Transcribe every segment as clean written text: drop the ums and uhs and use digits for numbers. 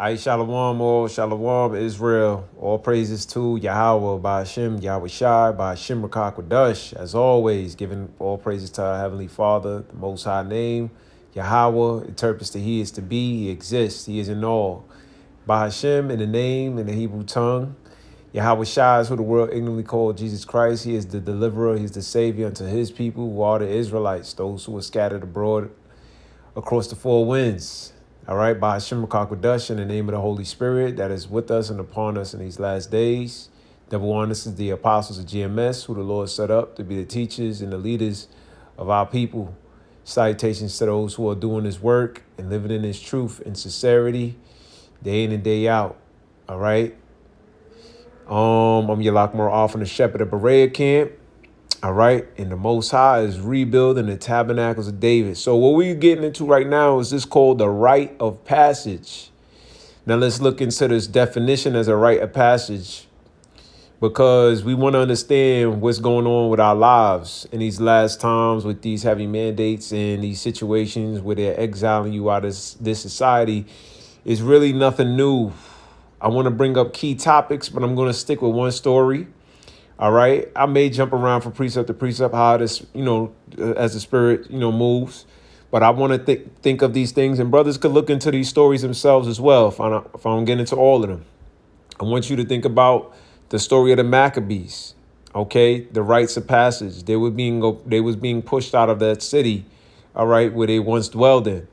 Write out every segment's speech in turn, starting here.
Ay Shalom, all Shalom, Israel. All praises to Yahweh, by Hashem, Yahweh Shai, by Hashem Rakakwadash. As always, giving all praises to our Heavenly Father, the Most High name. Yahweh interprets that He is to be, He exists, He is in all. By Hashem, in the name, in the Hebrew tongue. Yahweh Shai is who the world ignorantly called Jesus Christ. He is the deliverer, He is the Savior unto His people, who are the Israelites, those who are scattered abroad across the four winds. All right, by Hashem Kakwadash, in the name of the Holy Spirit that is with us and upon us in these last days. Double honors to the apostles of GMS, who the Lord set up to be the teachers and the leaders of our people. Salutations to those who are doing this work and living in His truth and sincerity, day in and day out. All right. I'm Yalakmar off in the Shepherd of Berea camp. All right. And the Most High is rebuilding the tabernacles of David. So what we're getting into right now is this called the rite of passage. Now let's look into this definition as a rite of passage, because we want to understand what's going on with our lives in these last times with these heavy mandates and these situations where they're exiling you out of this society. Is really nothing new. I want to bring up key topics, but I'm going to stick with one story. All right. I may jump around from precept to precept, how this, as the spirit, moves. But I want to think of these things, and brothers could look into these stories themselves as well. If I don't get into all of them, I want you to think about the story of the Maccabees. OK, the rites of passage. They was being pushed out of that city. All right. Where they once dwelled in.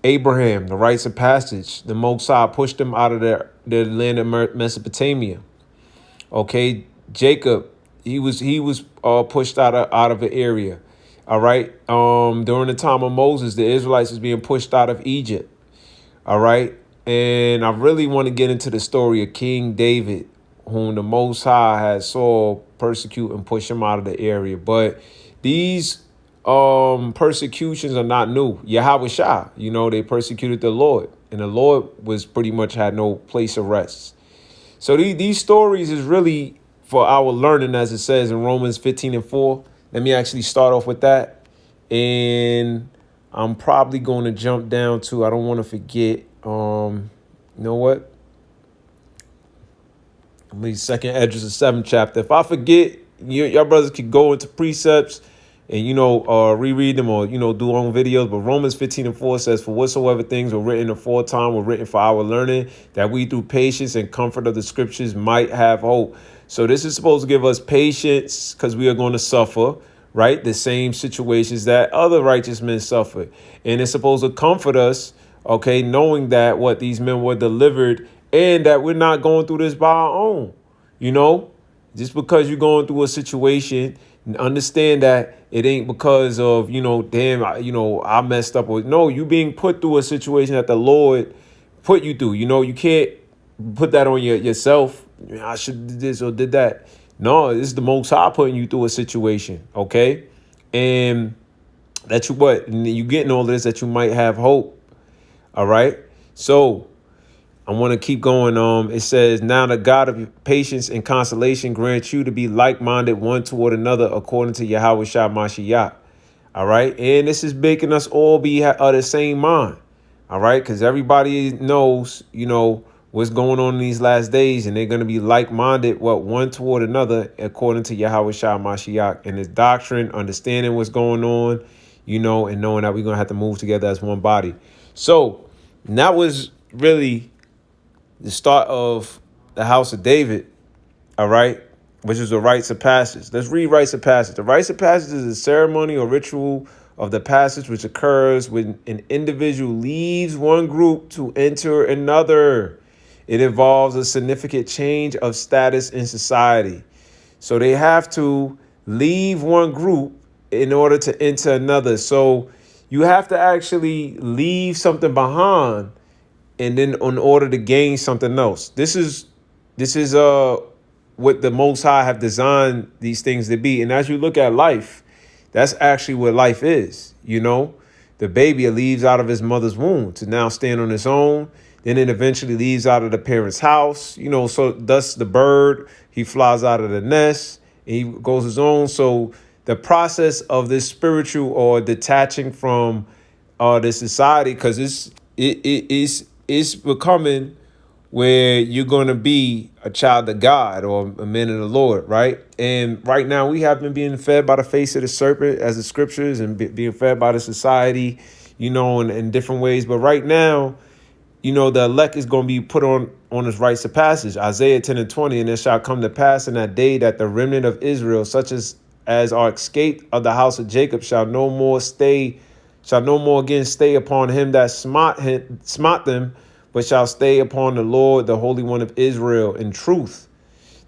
Abraham, the rites of passage. The Most High pushed them out of their land of Mesopotamia. OK. Jacob, he was pushed out of an area. All right. During the time of Moses, the Israelites was being pushed out of Egypt. All right. And I really want to get into the story of King David, whom the Most High had Saul persecute and push him out of the area. But these persecutions are not new. Yahweh Shai, they persecuted the Lord, and the Lord was pretty much had no place of rest. So these stories is really for our learning, as it says in Romans 15:4. Let me actually start off with that. And I'm probably going to jump down to, I don't want to forget, you know what? I mean, second Esdras, the 7th chapter. If I forget, y'all brothers could go into precepts and, reread them or, do own videos. But Romans 15:4 says, for whatsoever things were written aforetime were written for our learning, that we through patience and comfort of the scriptures might have hope. So this is supposed to give us patience because we are going to suffer, right? The same situations that other righteous men suffered. And it's supposed to comfort us, okay, knowing that what these men were delivered and that we're not going through this by our own, just because you're going through a situation, understand that it ain't because of, I messed up. Or no, you being put through a situation that the Lord put you through. You can't put that on yourself. I should have did this or did that. No, this is the Most High putting you through a situation, okay? And that you getting all this, that you might have hope, all right? So I want to keep going. It says, now the God of patience and consolation grant you to be like-minded one toward another according to Yahweh Shai Mashiach. All right. And this is making us all be of the same mind. All right. Because everybody knows, what's going on in these last days. And they're going to be like-minded, one toward another according to Yahweh Shai Mashiach. And his doctrine, understanding what's going on, and knowing that we're going to have to move together as one body. So that was really the start of the house of David, all right, which is the rites of passage. Let's read rites of passage. The rites of passage is a ceremony or ritual of the passage which occurs when an individual leaves one group to enter another. It involves a significant change of status in society. So they have to leave one group in order to enter another. So you have to actually leave something behind, and then in order to gain something else. This is what the Most High have designed these things to be. And as you look at life, that's actually what life is. The baby leaves out of his mother's womb to now stand on its own. Then it eventually leaves out of the parent's house. So thus the bird, he flies out of the nest and he goes his own. So the process of this spiritual or detaching from the society, because it is it's becoming where you're going to be a child of God or a man of the Lord, right? And right now we have been being fed by the face of the serpent as the scriptures and being fed by the society, in different ways. But right now, the elect is going to be put on his rites of passage. Isaiah 10:20, and it shall come to pass in that day that the remnant of Israel, such as are escaped of the house of Jacob, shall no more again stay upon him that smite them, but shall stay upon the Lord, the Holy One of Israel, in truth.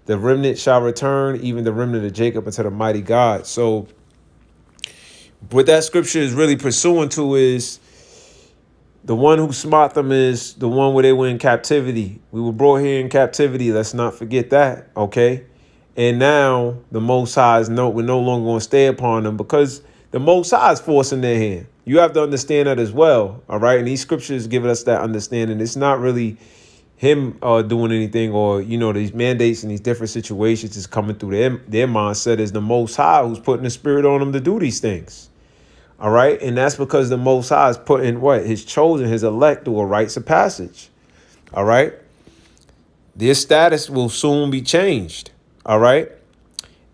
The remnant shall return, even the remnant of Jacob, unto the mighty God. So what that scripture is really pursuing to is the one who smote them is the one where they were in captivity. We were brought here in captivity. Let's not forget that, okay? And now the Most High we're no longer going to stay upon them because the Most High is forcing their hand. You have to understand that as well, all right? And these scriptures give us that understanding. It's not really him doing anything, or these mandates and these different situations is coming through their mindset. Is the Most High who's putting the spirit on them to do these things. All right. And that's because the Most High is putting his chosen, his elect, through a rites of passage. All right. Their status will soon be changed. All right.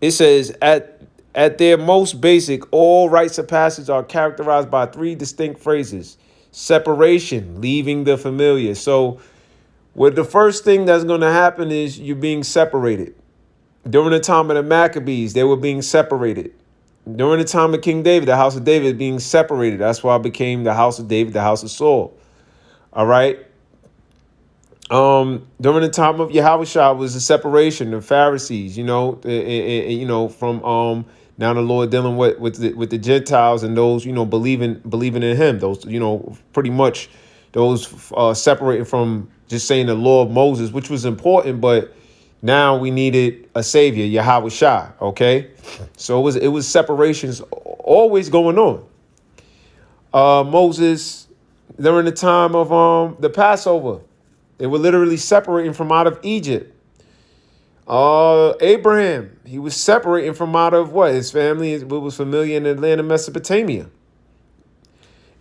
It says at their most basic, all rites of passage are characterized by three distinct phrases: separation, leaving the familiar. So what the first thing that's going to happen is you're being separated. During the time of the Maccabees, they were being separated. During the time of King David, the house of David being separated. That's why it became the house of David, the house of Saul. All right. During the time of Yahushua was the separation, the Pharisees, from now the Lord dealing with the Gentiles and those, believing in him. Those, pretty much those separating from just saying the law of Moses, which was important, but now we needed a savior, Yahushua. Okay, so it was separations always going on. Moses, during the time of the Passover, they were literally separating from out of Egypt. Abraham, he was separating from out of his family was familiar in the land of Mesopotamia.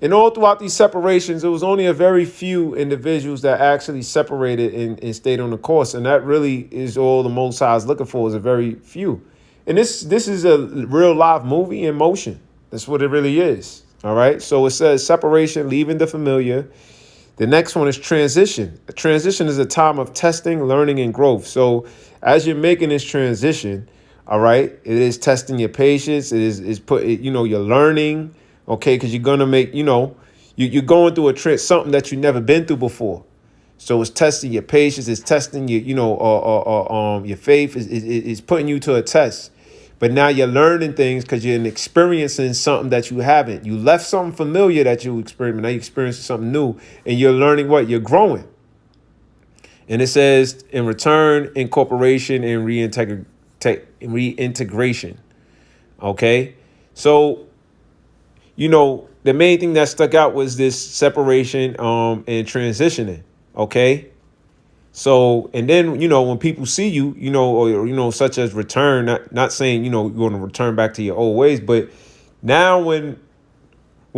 And all throughout these separations, it was only a very few individuals that actually separated and stayed on the course. And that really is all the Most High is looking for, is a very few. And this is a real live movie in motion. That's what it really is. All right. So it says separation, leaving the familiar. The next one is transition. A transition is a time of testing, learning, and growth. So as you're making this transition, all right, it is testing your patience. It is you're learning. Okay, because you're gonna make, you're going through something that you've never been through before. So it's testing your patience, it's testing your, your faith, is putting you to a test. But now you're learning things because you're experiencing something that you haven't. You left something familiar that you experienced. Now you're experiencing something new, and you're learning you're growing. And it says in return, incorporation, and reintegration. Okay, so the main thing that stuck out was this separation and transitioning. Okay. So, and then, when people see you, or such as return, not saying, you're going to return back to your old ways, but now when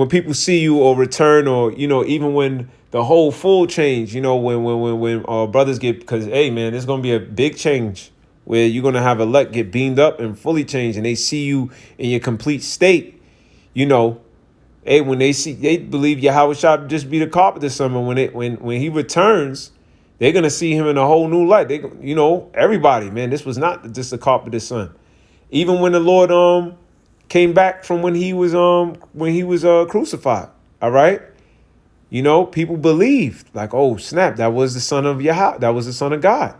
people see you or return, or, even when the whole full change, when brothers get, because, hey, man, there's going to be a big change where you're going to have elect get beamed up and fully changed, and they see you in your complete state, hey, when they believe Yahweh shall just be the carpenter summer. When he returns, they're gonna see him in a whole new light. Everybody, man, this was not just the carpenter's son. Even when the Lord came back from when he was crucified. All right, people believed like, oh snap, that was the son of Yahweh, that was the son of God.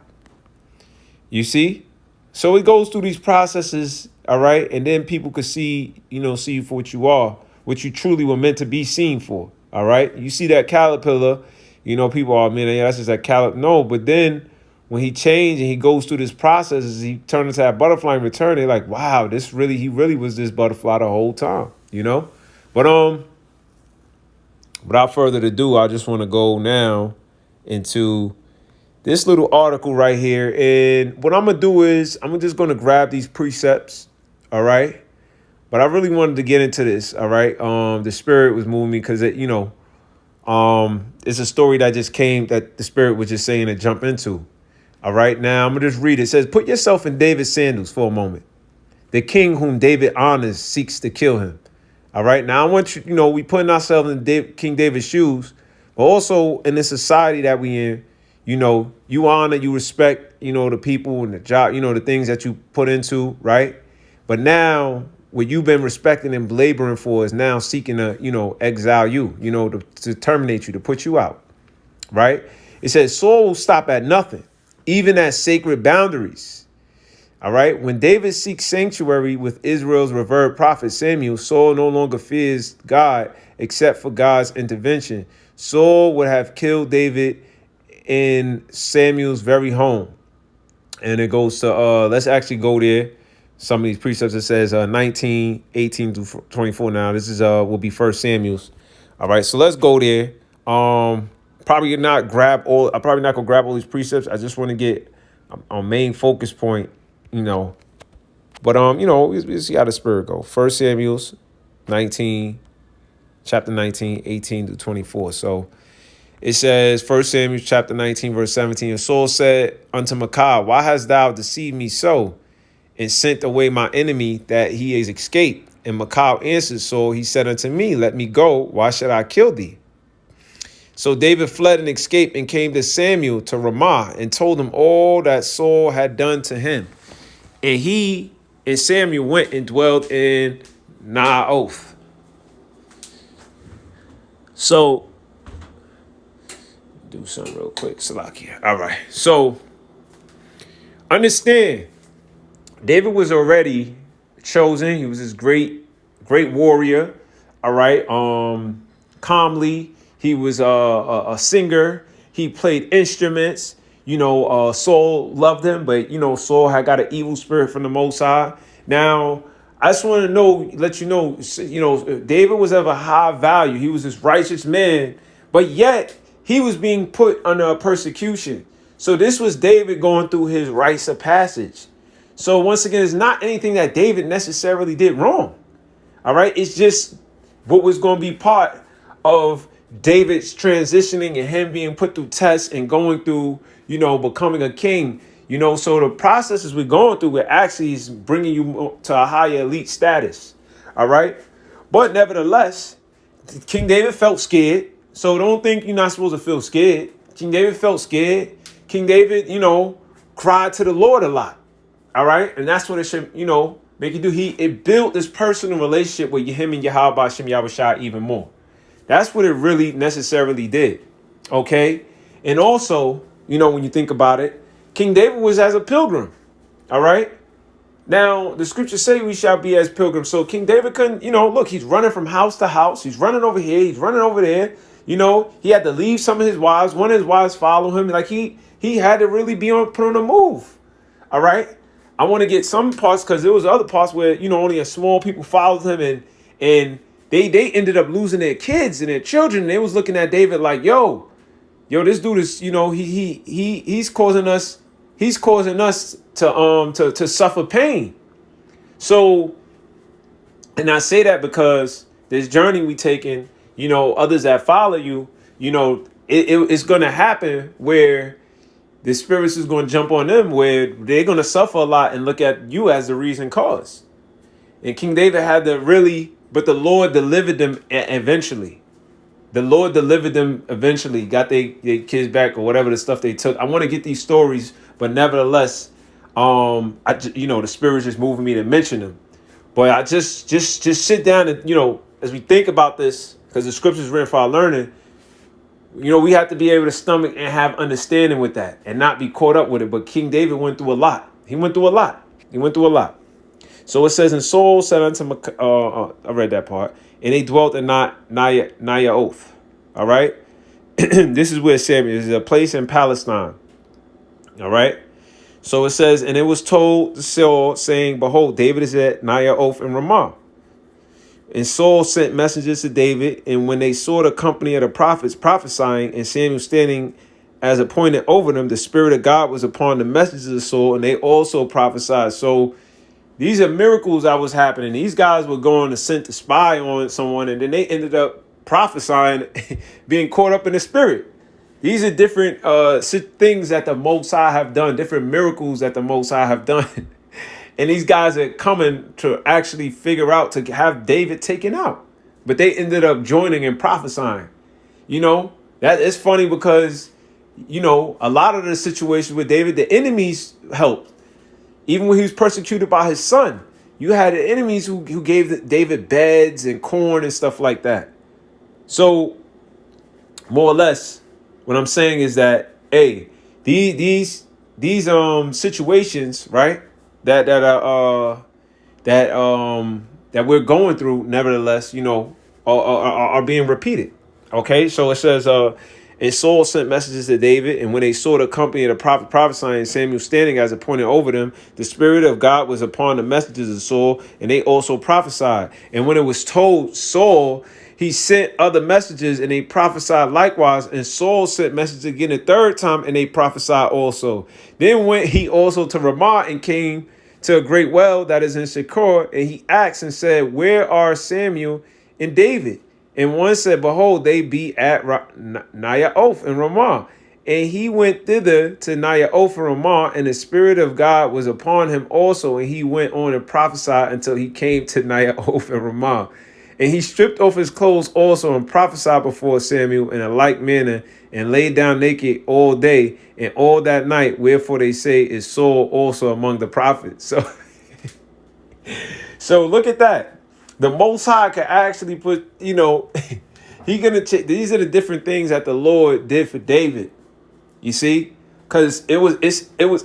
You see, so it goes through these processes. All right, and then people could see you for what you are, what you truly were meant to be seen for. All right. You see that caterpillar, people are, man, yeah, that's just that caterpillar. No, but then when he changed and he goes through this process, as he turned into that butterfly and returned, they're like, wow, he really was this butterfly the whole time, But without further ado, I just want to go now into this little article right here. And what I'm going to do is I'm just going to grab these precepts. All right. But I really wanted to get into this. All right. The spirit was moving me because, It's a story that just came that the Spirit was just saying to jump into. All right, now I'm gonna just read it. It says, "Put yourself in David's sandals for a moment. The king whom David honors seeks to kill him." All right, now I want you, we putting ourselves in King David's shoes, but also in the society that we in, you honor, you respect, the people and the job, the things that you put into, right? But now what you've been respecting and laboring for is now seeking to, exile you, to terminate you, to put you out, right? It says Saul will stop at nothing, even at sacred boundaries. All right. When David seeks sanctuary with Israel's revered prophet Samuel, Saul no longer fears God except for God's intervention. Saul would have killed David in Samuel's very home. And it goes to, let's actually go there. Some of these precepts, it says 19, 18 through 24 now. This is will be First Samuel's. All right. So let's go there. Probably not grab all. I'm probably not gonna grab all these precepts. I just want to get a main focus point, But we see how the Spirit go. First Samuel's 19, chapter 19, 18 to 24. So it says, First Samuel chapter 19, verse 17. And Saul said unto Micaiah, why hast thou deceived me so, and sent away my enemy that he is escaped? And Micaiah answered Saul, he said unto me, let me go. Why should I kill thee? So David fled and escaped and came to Samuel to Ramah and told him all that Saul had done to him. And he and Samuel went and dwelled in Naioth. So, do something real quick, Salakia. All right. So, understand, David was already chosen. He was this great warrior. All right. Calmly. He was a singer. He played instruments. Saul loved him, but, Saul had got an evil spirit from the Most High. Now, I just want to let you know, David was of a high value. He was this righteous man, but yet he was being put under a persecution. So this was David going through his rites of passage. So once again, it's not anything that David necessarily did wrong. All right. It's just what was going to be part of David's transitioning and him being put through tests and going through, becoming a king, so the processes we're going through, it actually is bringing you to a higher elite status. All right. But nevertheless, King David felt scared. So don't think you're not supposed to feel scared. King David felt scared. King David, cried to the Lord a lot. All right. And that's what it should, make you do. It built this personal relationship with him and Yahweh Hashem Yahushua even more. That's what it really necessarily did. Okay. And also, when you think about it, King David was as a pilgrim. All right. Now, the scriptures say we shall be as pilgrims. So King David couldn't, look, he's running from house to house. He's running over here. He's running over there. He had to leave some of his wives. One of his wives follow him. Like he had to really put on a move. All right. I want to get some parts because there was other parts where, only a small people followed him and they ended up losing their kids and their children. They was looking at David like, yo, this dude is, he's causing us to suffer pain. So, and I say that because this journey we taking, others that follow you, it's going to happen where the spirits is going to jump on them, where they're going to suffer a lot and look at you as the reason cause. And King David had to really, but the Lord delivered them eventually. The Lord delivered them eventually, got their kids back or whatever the stuff they took. I want to get these stories, but nevertheless, the Spirit's just moving me to mention them. But I just sit down and, as we think about this, because the scriptures written for our learning, we have to be able to stomach and have understanding with that and not be caught up with it. But King David went through a lot. He went through a lot. So it says, and Saul said unto I read that part, and they dwelt in Naioth. All right. This is where Samuel is, a place in Palestine. All right. So it says, and it was told to Saul, saying, behold, David is at Naioth in Ramah. And Saul sent messengers to David, and when they saw the company of the prophets prophesying, and Samuel standing as appointed over them, the Spirit of God was upon the messengers of Saul, and they also prophesied. So these are miracles that was happening. These guys were going to send to spy on someone, and then they ended up prophesying, being caught up in the spirit. These are different things that the Most High have done, different miracles that the Most High have done. And these guys are coming to actually figure out to have David taken out. But they ended up joining and prophesying. You know, that is funny because, you know, a lot of the situations with David, the enemies helped. Even when he was persecuted by his son, you had the enemies who gave David beds and corn and stuff like that. So, more or less, what I'm saying is that, hey, these situations, right, that we're going through, nevertheless, you know, are being repeated. Okay, so it says, and Saul sent messages to David, and when they saw the company of the prophet prophesying and Samuel standing as appointed over them, the Spirit of God was upon the messengers of Saul, and they also prophesied. And when it was told Saul, he sent other messages, and they prophesied likewise. And Saul sent messages again a third time, and they prophesied also. Then went he also to Ramah and came to a great well that is in Shechor, and he asked and said, where are Samuel and David? And one said, behold, they be at Naioth in Ramah. And he went thither to Naioth in Ramah, and the Spirit of God was upon him also. And he went on and prophesied until he came to Naioth in Ramah. And he stripped off his clothes also and prophesied before Samuel in a like manner, and laid down naked all day and all that night. Wherefore they say is Saul also among the prophets. So look at that. The Most High can actually put, you know, he gonna take. These are the different things that the Lord did for David. You see, because it was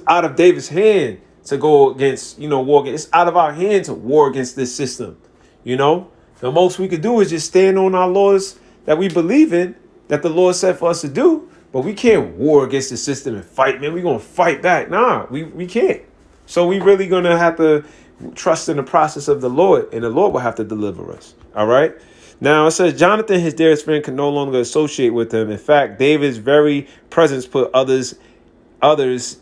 out of David's hand to go against, you know, war against. It's out of our hand to war against this system. You know, the most we could do is just stand on our laws that we believe in, that the Lord said for us to do. But we can't war against the system and fight, man. We're gonna fight back. Nah, we can't. So we really gonna have to trust in the process of the Lord, and the Lord will have to deliver us. All right. Now it says Jonathan, his dearest friend, could no longer associate with him. In fact, David's very presence put others, it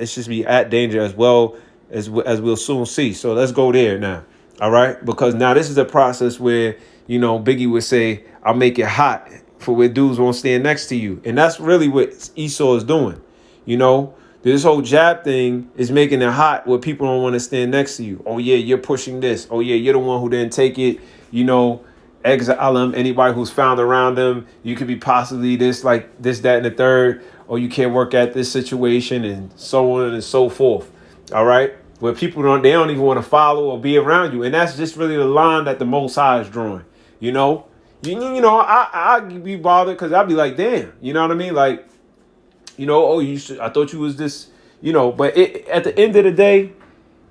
should be at danger as well as we'll soon see. So let's go there now. All right, because now this is a process where, you know, Biggie would say, "I'll make it hot for where dudes won't stand next to you," and that's really what Esau is doing. You know. This whole jab thing is making it hot where people don't want to stand next to you. Oh, yeah, you're pushing this. Oh, yeah, you're the one who didn't take it. You know, exile them. Anybody who's found around them, you could be possibly this, like this, that, and the third. Or you can't work at this situation, and so on and so forth. All right. Where people don't even want to follow or be around you. And that's just really the line that the Most High is drawing. You know, you know, I'd be bothered because I'd be like, damn, you know what I mean? Like, you know, oh, I thought you was this, you know, but at the end of the day,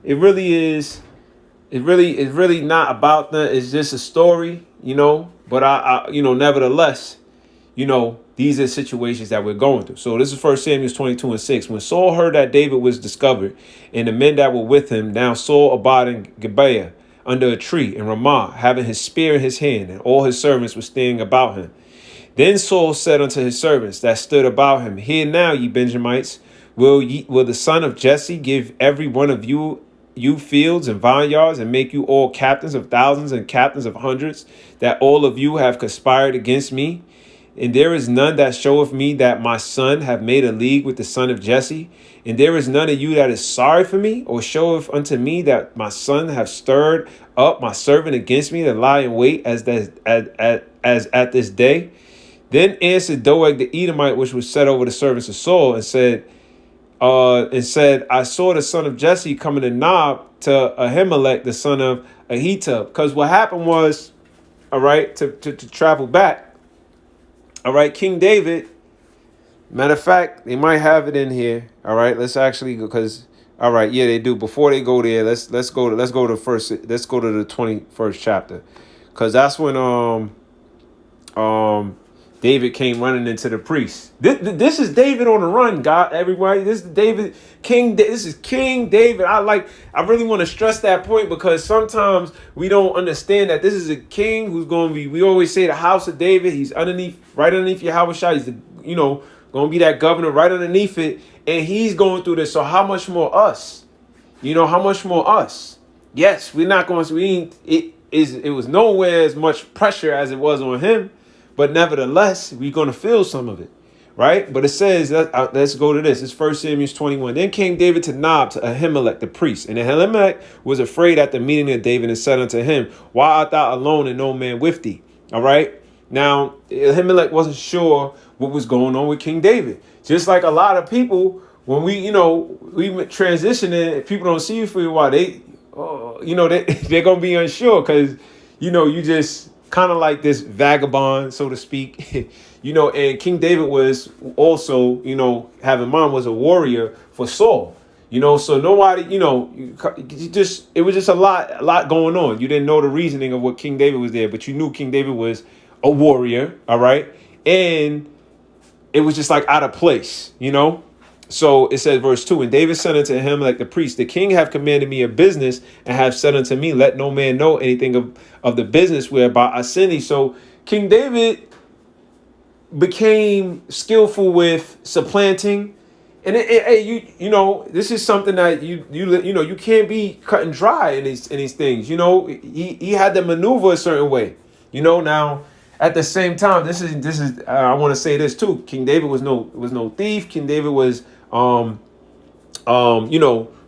it really is not about that. It's just a story, you know, but I you know, nevertheless, you know, these are situations that we're going through. So this is 1 Samuel 22:6. When Saul heard that David was discovered and the men that were with him, now Saul abode in Gibeah under a tree in Ramah, having his spear in his hand, and all his servants were standing about him. Then Saul said unto his servants that stood about him, hear now, ye Benjamites, will the son of Jesse give every one of you fields and vineyards, and make you all captains of thousands and captains of hundreds, that all of you have conspired against me? And there is none that showeth me that my son have made a league with the son of Jesse. And there is none of you that is sorry for me, or showeth unto me that my son have stirred up my servant against me to lie in wait as at this day. Then answered Doeg the Edomite, which was set over the servants of Saul, and said, I saw the son of Jesse coming to Nob to Ahimelech, the son of Ahitub. Because what happened was, all right, to travel back, all right, King David, matter of fact, they might have it in here. All right, let's actually go, because, all right, yeah, they do. Before they go there, let's go to the 21st chapter, because that's when David came running into the priest. This is David on the run, God, everybody. This is David, This is King David. I really want to stress that point, because sometimes we don't understand that this is a king who's going to be, we always say the house of David. He's right underneath Yahweh. He's going to be that governor right underneath it. And he's going through this. So how much more us? You know, how much more us? Yes, we're not going to, it was nowhere as much pressure as it was on him, but nevertheless, we're going to feel some of it, right? But it says, let's go to this. It's 1 Samuel 21. Then came David to Nob, to Ahimelech the priest. And Ahimelech was afraid at the meeting of David and said unto him, why art thou alone and no man with thee? All right. Now, Ahimelech wasn't sure what was going on with King David. Just like a lot of people, when we transitioning, people don't see you for a while, they're going to be unsure because, you just kind of like this vagabond, so to speak, and King David was also, have in mind, was a warrior for Saul, so nobody, it was just a lot going on. You didn't know the reasoning of what King David was there, but you knew King David was a warrior. All right. And it was just like out of place, So it says, verse 2, and David said unto him, like the priest, the king have commanded me a business and have said unto me, let no man know anything of the business whereby I send thee. So King David became skillful with supplanting. And this is something that you can't be cut and dry in these things. He had to maneuver a certain way. Now at the same time, this is I want to say this too. King David was no thief. King David was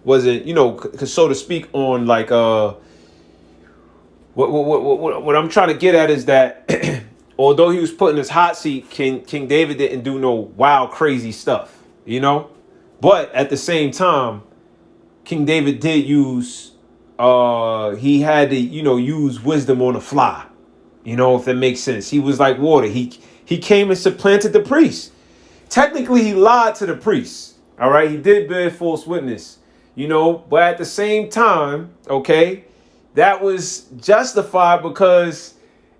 wasn't, so to speak, on like what I'm trying to get at is that although he was put in his hot seat, King David didn't do no wild crazy stuff, but at the same time, King David did use he had to use wisdom on the fly, if that makes sense. He was like water. He came and supplanted the priest. Technically, he lied to the priest. All right. He did bear false witness, but at the same time, OK, that was justified because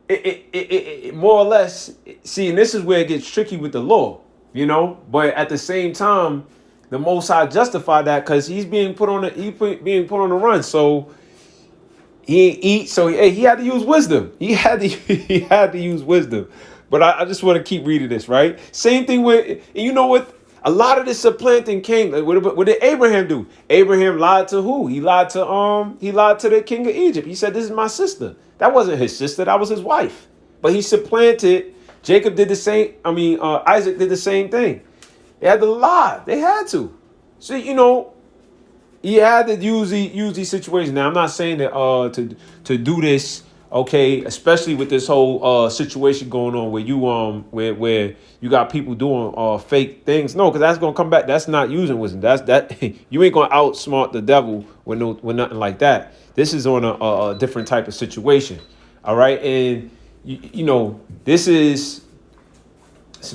it more or less. See, and this is where it gets tricky with the law, but at the same time, the Most High justified that because he's being put on the run. So he had to use wisdom. He had to use wisdom. But I just want to keep reading this, right? Same thing with, and you know what? A lot of this supplanting came. What did Abraham do? Abraham lied to who? He lied to the king of Egypt. He said, "This is my sister." That wasn't his sister. That was his wife. But he supplanted. Jacob did the same. Isaac did the same thing. They had to lie. They had to. So he had to use these situations. Now I'm not saying that to do this. Okay, especially with this whole situation going on where you where you got people doing fake things. No, because that's gonna come back. That's not using wisdom. That you ain't gonna outsmart the devil with nothing like that. This is on a different type of situation. All right, and this is.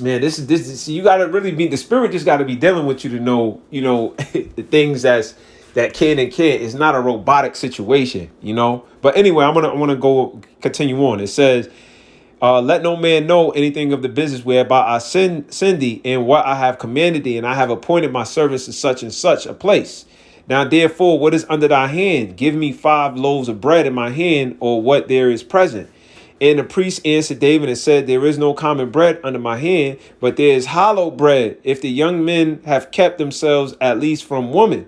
Man, this is you gotta really be, the spirit just gotta be dealing with you to know, the things that can and can't. It's not a robotic situation, But anyway, I wanna go continue on. It says, let no man know anything of the business whereby I send thee, and what I have commanded thee, and I have appointed my servants to such and such a place. Now therefore, what is under thy hand? Give me 5 loaves of bread in my hand, or what there is present. And the priest answered David and said, there is no common bread under my hand, but there is hollow bread, if the young men have kept themselves at least from woman.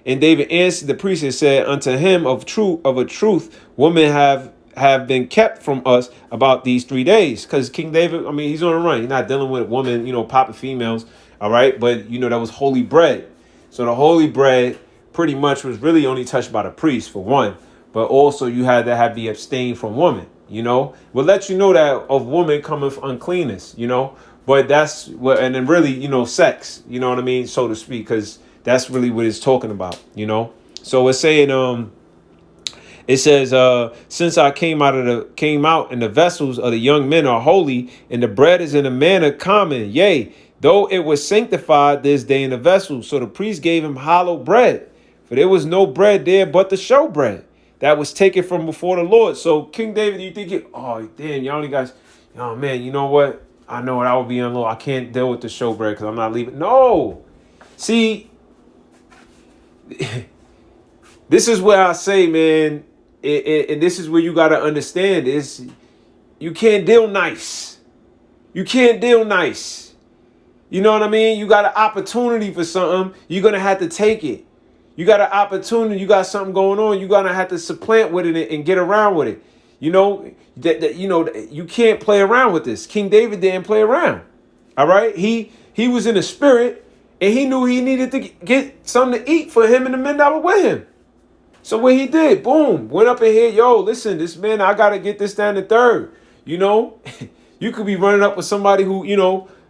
And David answered the priest and said unto him, of a truth, women have been kept from us about these 3 days. Because King David, he's on the run. He's not dealing with women, popping females. All right. But, that was holy bread. So the holy bread pretty much was really only touched by the priest, for one. But also you had to be abstained from women. Will let you know that of woman cometh uncleanness, but that's what, and then really, sex, so to speak, because that's really what it's talking about, So it's saying, it says, since I came out and the vessels of the young men are holy, and the bread is in a manner common, yea, though it was sanctified this day in the vessels. So the priest gave him hollow bread, for there was no bread there but the show bread that was taken from before the Lord. So King David, you think y'all only guys, oh man, you know what? I know what I would be on low. I can't deal with the showbread because I'm not leaving. No. See, this is where I say, man, and this is where you got to understand is you can't deal nice. You can't deal nice. You know what I mean? You got an opportunity for something. You're going to have to take it. You got an opportunity. You got something going on. You're going to have to supplant with it and get around with it. You know, you can't play around with this. King David didn't play around. All right. He was in the spirit, and he knew he needed to get something to eat for him and the men that were with him. So what he did, boom, went up in here, yo, listen, this man, I gotta get this down to third. You know, you could be running up with somebody who,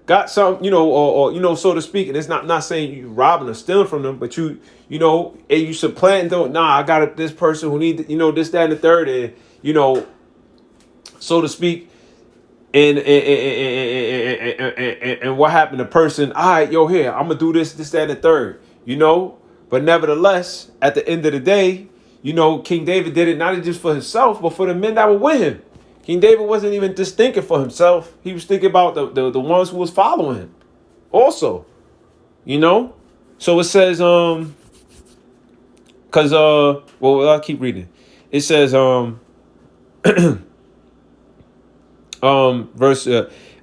got some, or so to speak, and it's not saying you robbing or stealing from them, but and you supplanting them. Nah, I got this person who need, this, that, and the third, and so to speak. And what happened? The person, all right, yo, here, I'm gonna do this, that, and the third, But nevertheless, at the end of the day, King David did it not just for himself, but for the men that were with him. King David wasn't even just thinking for himself. He was thinking about the ones who was following him also, So it says, I'll keep reading. It says, verse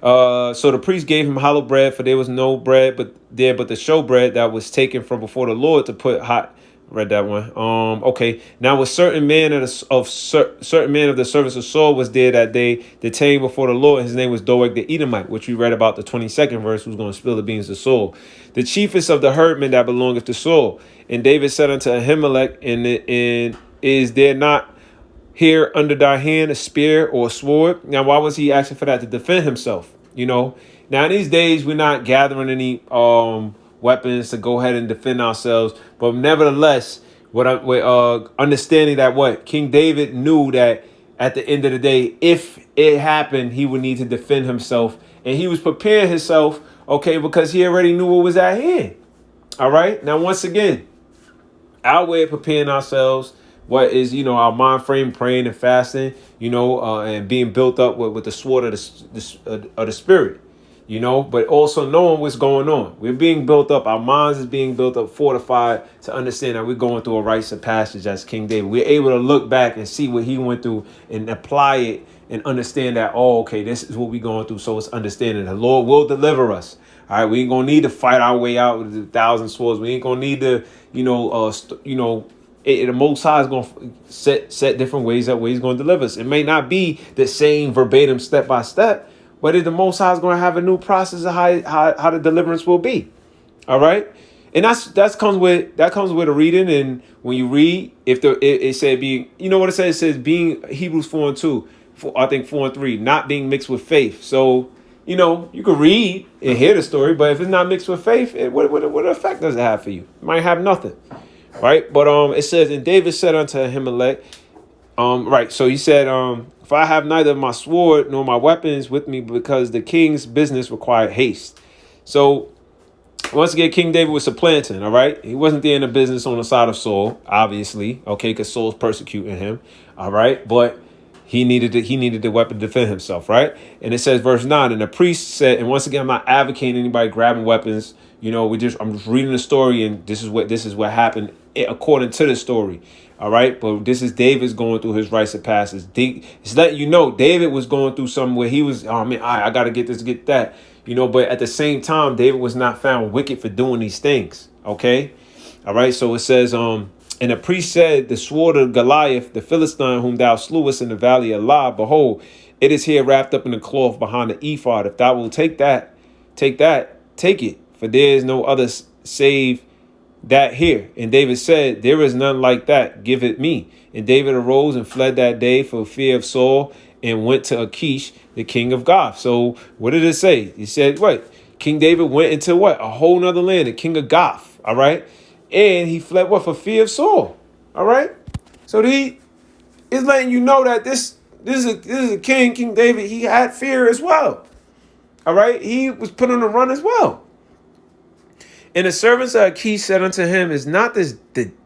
so the priest gave him hollow bread, for there was no bread but the showbread that was taken from before the Lord to put hot. Read that one. Okay. Now a certain man certain man of the service of Saul was there that day, detained before the Lord. His name was Doeg the Edomite, which we read about the 22nd verse, who's going to spill the beans to Saul, the chiefest of the herdmen that belongeth to Saul. And David said unto Ahimelech, and is there not here under thy hand a spear or a sword? Now, why was he asking for that? To defend himself, Now, in these days, we're not gathering any weapons to go ahead and defend ourselves. But nevertheless, understanding that King David knew that at the end of the day, if it happened, he would need to defend himself. And he was preparing himself, because he already knew what was at hand. All right. Now, once again, our way of preparing ourselves, what is, our mind frame, praying and fasting, and being built up with the sword of the spirit, but also knowing what's going on. We're being built up. Our minds is being built up, fortified to understand that we're going through a rites of passage as King David. We're able to look back and see what he went through and apply it and understand that, this is what we're going through. So it's understanding the Lord will deliver us. All right. We ain't going to need to fight our way out with 1,000 swords. We ain't going to need to, the Most High is going to set different ways that way he's going to deliver us. It may not be the same verbatim step by step, but the Most High is going to have a new process of how the deliverance will be. All right, and that comes with a reading. And when you read, it said being, what it says? It says being Hebrews 4:2, I think 4:3, not being mixed with faith. So you could read and hear the story, but if it's not mixed with faith, what effect does it have for you? It might have nothing. Right, but it says, and David said unto Ahimelech, right. So he said, if I have neither my sword nor my weapons with me, because the king's business required haste. So once again, King David was supplanting. All right, he wasn't there in the business on the side of Saul, obviously. Okay, because Saul's persecuting him. All right, but he needed the weapon to defend himself. Right, and it says, verse 9, and the priest said, and once again, I'm not advocating anybody grabbing weapons. I'm just reading the story, and this is what happened according to the story. All right. But this is David's going through his rites of passage. It's letting David was going through something where he was, I got to get this, get that, but at the same time, David was not found wicked for doing these things. OK. All right. So it says, and the priest said, the sword of Goliath, the Philistine, whom thou slewest in the valley of Elah, behold, it is here wrapped up in the cloth behind the ephod. If thou wilt take it. For there is no other save that here. And David said, there is none like that. Give it me. And David arose and fled that day for fear of Saul and went to Achish, the king of Gath. So what did it say? He said, King David went into a whole nother land, the king of Gath. All right. And he fled for fear of Saul. All right. So he is letting you know that this is a king, King David. He had fear as well. All right. He was put on the run as well. And the servants of Achish said unto him, is not this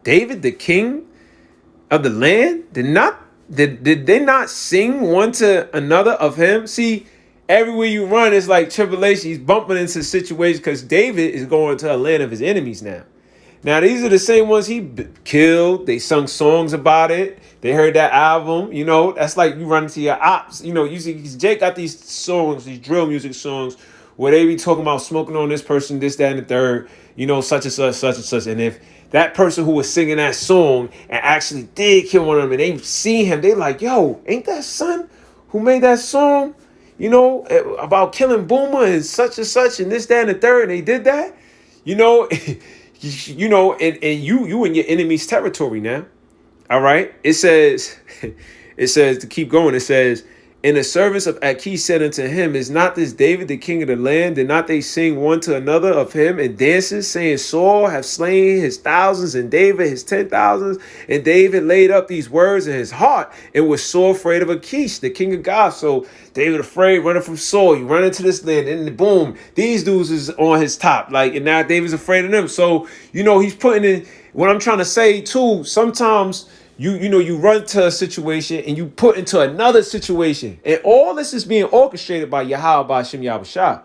David the king of the land? Did they not sing one to another of him? See, everywhere you run is like tribulation. He's bumping into situations because David is going to a land of his enemies now. Now, these are the same ones he killed. They sung songs about it. They heard that album. That's like you run into your ops. You see, Jake got these songs, these drill music songs, where they be talking about smoking on this person, this, that, and the third, such and such, such and such. And if that person who was singing that song and actually did kill one of them and they see him, they like, yo, ain't that son who made that song, about killing Boomer and such and this, that, and the third, and they did that, and you in your enemy's territory now. All right. It says to keep going. It says, and the servants of Achish said unto him, is not this David the king of the land? Did not they sing one to another of him in dances, saying, Saul have slain his thousands and David his 10,000s? And David laid up these words in his heart and was so afraid of Achish, the king of God. So David afraid, running from Saul. You run into this land, and boom, these dudes is on his top. And now David's afraid of them. So, he's putting in what I'm trying to say too. Sometimes you run to a situation and you put into another situation. And all this is being orchestrated by Yahweh Ba'Shem Yahushua.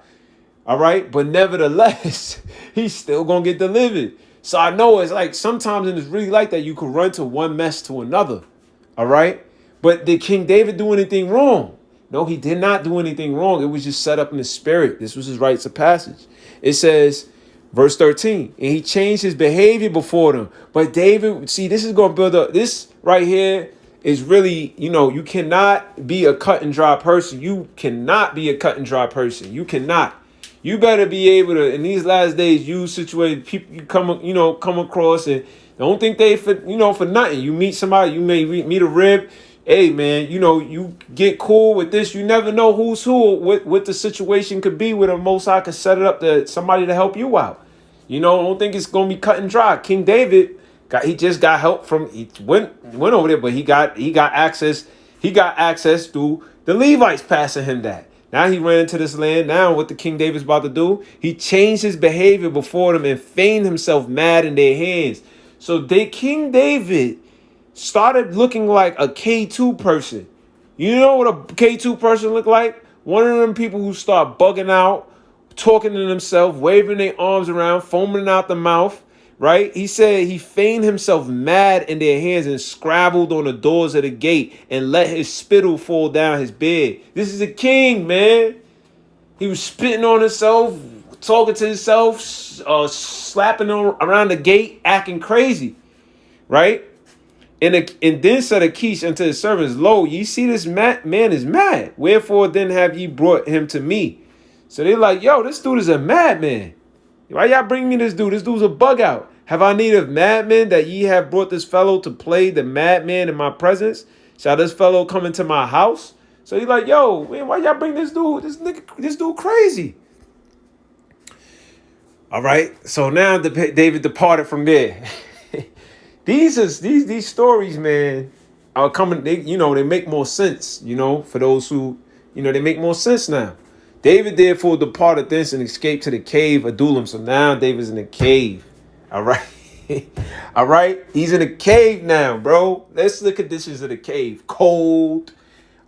All right. But nevertheless, he's still going to get delivered. So I know it's like sometimes, and it's really like that, you could run to one mess to another. All right. But did King David do anything wrong? No, he did not do anything wrong. It was just set up in the spirit. This was his rites of passage. It says, verse 13, and he changed his behavior before them. But David, see, this is going to build up. This right here is really, you cannot be a cut and dry person. You cannot be a cut and dry person. You cannot. You better be able to, in these last days, use situated people you come across, and don't think they for nothing. You meet somebody, you may meet a rib. Hey, man, you get cool with this. You never know who's who, what the situation could be where the Most High could set it up to somebody to help you out. I don't think it's going to be cut and dry. King David, he just got help he went over there, but he got access. He got access through the Levites passing him that. Now he ran into this land. Now what the King David's about to do, he changed his behavior before them and feigned himself mad in their hands. So King David started looking like a K2 person. You know what a K2 person look like? One of them people who start bugging out, talking to themselves, waving their arms around, foaming out the mouth, right? He said he feigned himself mad in their hands and scrabbled on the doors of the gate and let his spittle fall down his bed. This is a king, man. He was spitting on himself, talking to himself, slapping around the gate, acting crazy, right? And then said Achish unto his servants, Lo, ye see this man is mad. Wherefore then have ye brought him to me? So they're like, yo, this dude is a madman. Why y'all bring me this dude? This dude's a bug out. Have I need of madmen that ye have brought this fellow to play the madman in my presence? Shall this fellow come into my house? So he's like, yo, man, why y'all bring this dude? This dude crazy. All right. So now David departed from there. These stories, man, are coming. They make more sense. For those who, they make more sense now. David therefore departed thence and escaped to the cave of Adullam. So now David's in the cave. All right. All right. He's in a cave now, bro. Let's look at conditions of the cave. Cold.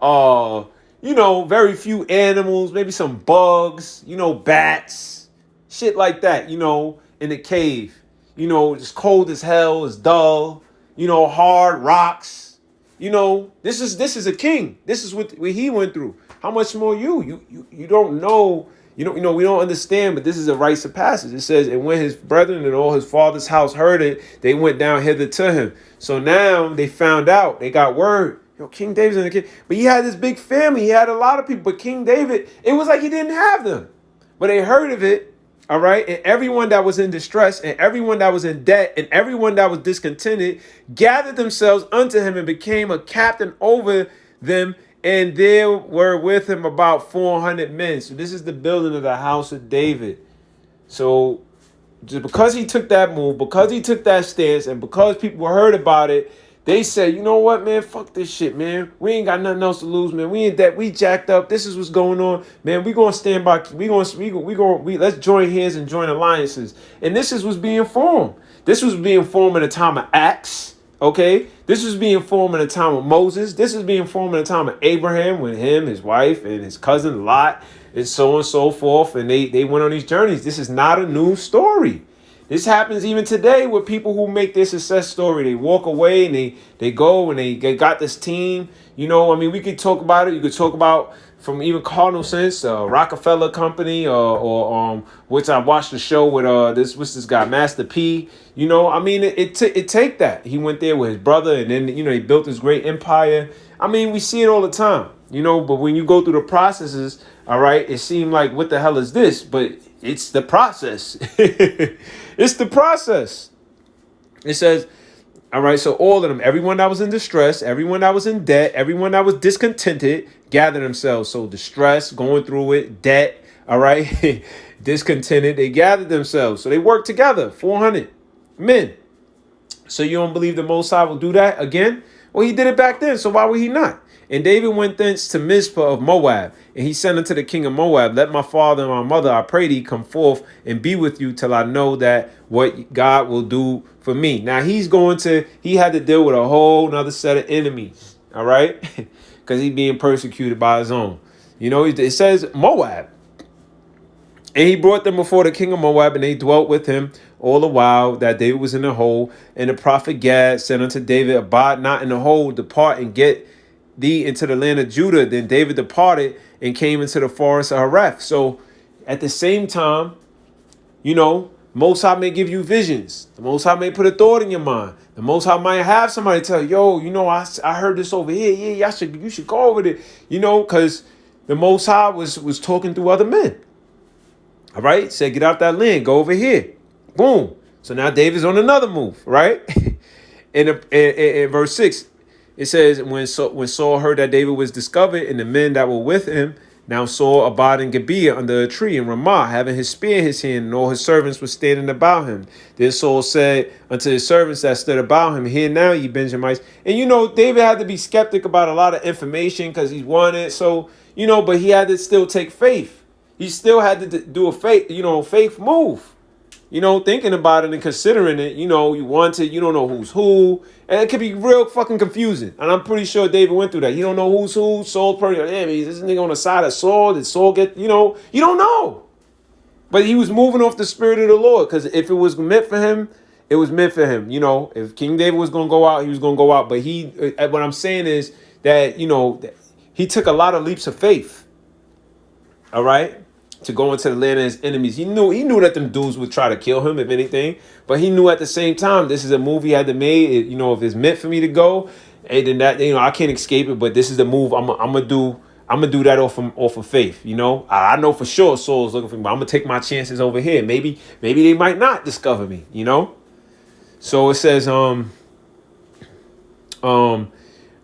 Very few animals, maybe some bugs, bats, shit like that, in the cave. It's cold as hell, it's dull, hard rocks. This is a king. This is what he went through. How much more you don't know, we don't understand, but this is a rites of passage. It says, and when his brethren and all his father's house heard it, they went down hither to him. So now they found out, they got word. King David's in the king. But he had this big family. He had a lot of people. But King David, it was like he didn't have them. But they heard of it. All right. And everyone that was in distress and everyone that was in debt and everyone that was discontented gathered themselves unto him and became a captain over them. And there were with him about 400 men. So this is the building of the house of David. So just because he took that move, because he took that stance, and because people heard about it, they said, you know what, man, fuck this shit, man. We ain't got nothing else to lose, man. We ain't that. We jacked up. This is what's going on, man. We gonna stand by. Let's join hands and join alliances. And this is what's being formed. This was being formed in the time of Acts. Okay, this was being formed in the time of Moses. This is being formed in the time of Abraham, with him, his wife, and his cousin Lot, and so on and so forth. And they went on these journeys. This is not a new story. This happens even today with people who make their success story. They walk away and they go and they got this team. We could talk about it. You could talk about from even Cardinal Sense, Rockefeller Company, or which I watched the show with what's this guy, Master P. You know, I mean, it take that. He went there with his brother, and then he built this great empire. I mean, we see it all the time, but when you go through the processes, all right, it seemed like, what the hell is this? But it's the process. It's the process. It says, all right, so all of them, everyone that was in distress, everyone that was in debt, everyone that was discontented, gathered themselves. So distress, going through it, debt, all right, discontented, they gathered themselves. So they worked together, 400 men. So you don't believe the Most High will do that again? Well, he did it back then, so why would he not? And David went thence to Mizpah of Moab, and he sent unto the king of Moab, let my father and my mother, I pray thee, come forth and be with you till I know that what God will do for me. Now he had to deal with a whole nother set of enemies, all right? Because he's being persecuted by his own. It says Moab. And he brought them before the king of Moab, and they dwelt with him all the while that David was in the hole. And the prophet Gad said unto David, abide not in the hole, depart and get thee into the land of Judah. Then David departed and came into the forest of Hareth. So at the same time, Most High may give you visions. The Most High may put a thought in your mind. The Most High might have somebody tell you, I heard this over here. Yeah, you should go over there. Because the Most High was talking through other men. All right, said, get out that land, go over here. Boom. So now David's on another move, right? in verse 6, it says, when Saul heard that David was discovered and the men that were with him, now Saul abode in Gibeah under a tree in Ramah, having his spear in his hand, and all his servants were standing about him. Then Saul said unto his servants that stood about him, hear now, ye Benjamites. And David had to be skeptic about a lot of information because he wanted. So, but he had to still take faith. He still had to do a faith move. Thinking about it and considering it, you don't know who's who. And it could be real fucking confusing. And I'm pretty sure David went through that. You don't know who's who. Saul's probably, damn, is this nigga on the side of Saul? Did Saul get, you don't know. But he was moving off the spirit of the Lord. Because if it was meant for him, it was meant for him. If King David was going to go out, he was going to go out. But what I'm saying is that, he took a lot of leaps of faith. All right? To go into the land of his enemies. He knew that them dudes would try to kill him, if anything. But he knew at the same time, this is a move he had to make. If it's meant for me to go, and then that, I can't escape it. But this is the move I'm gonna do. I'm gonna do that off of faith. I know for sure Saul's looking for me, but I'm gonna take my chances over here. Maybe they might not discover me. So it says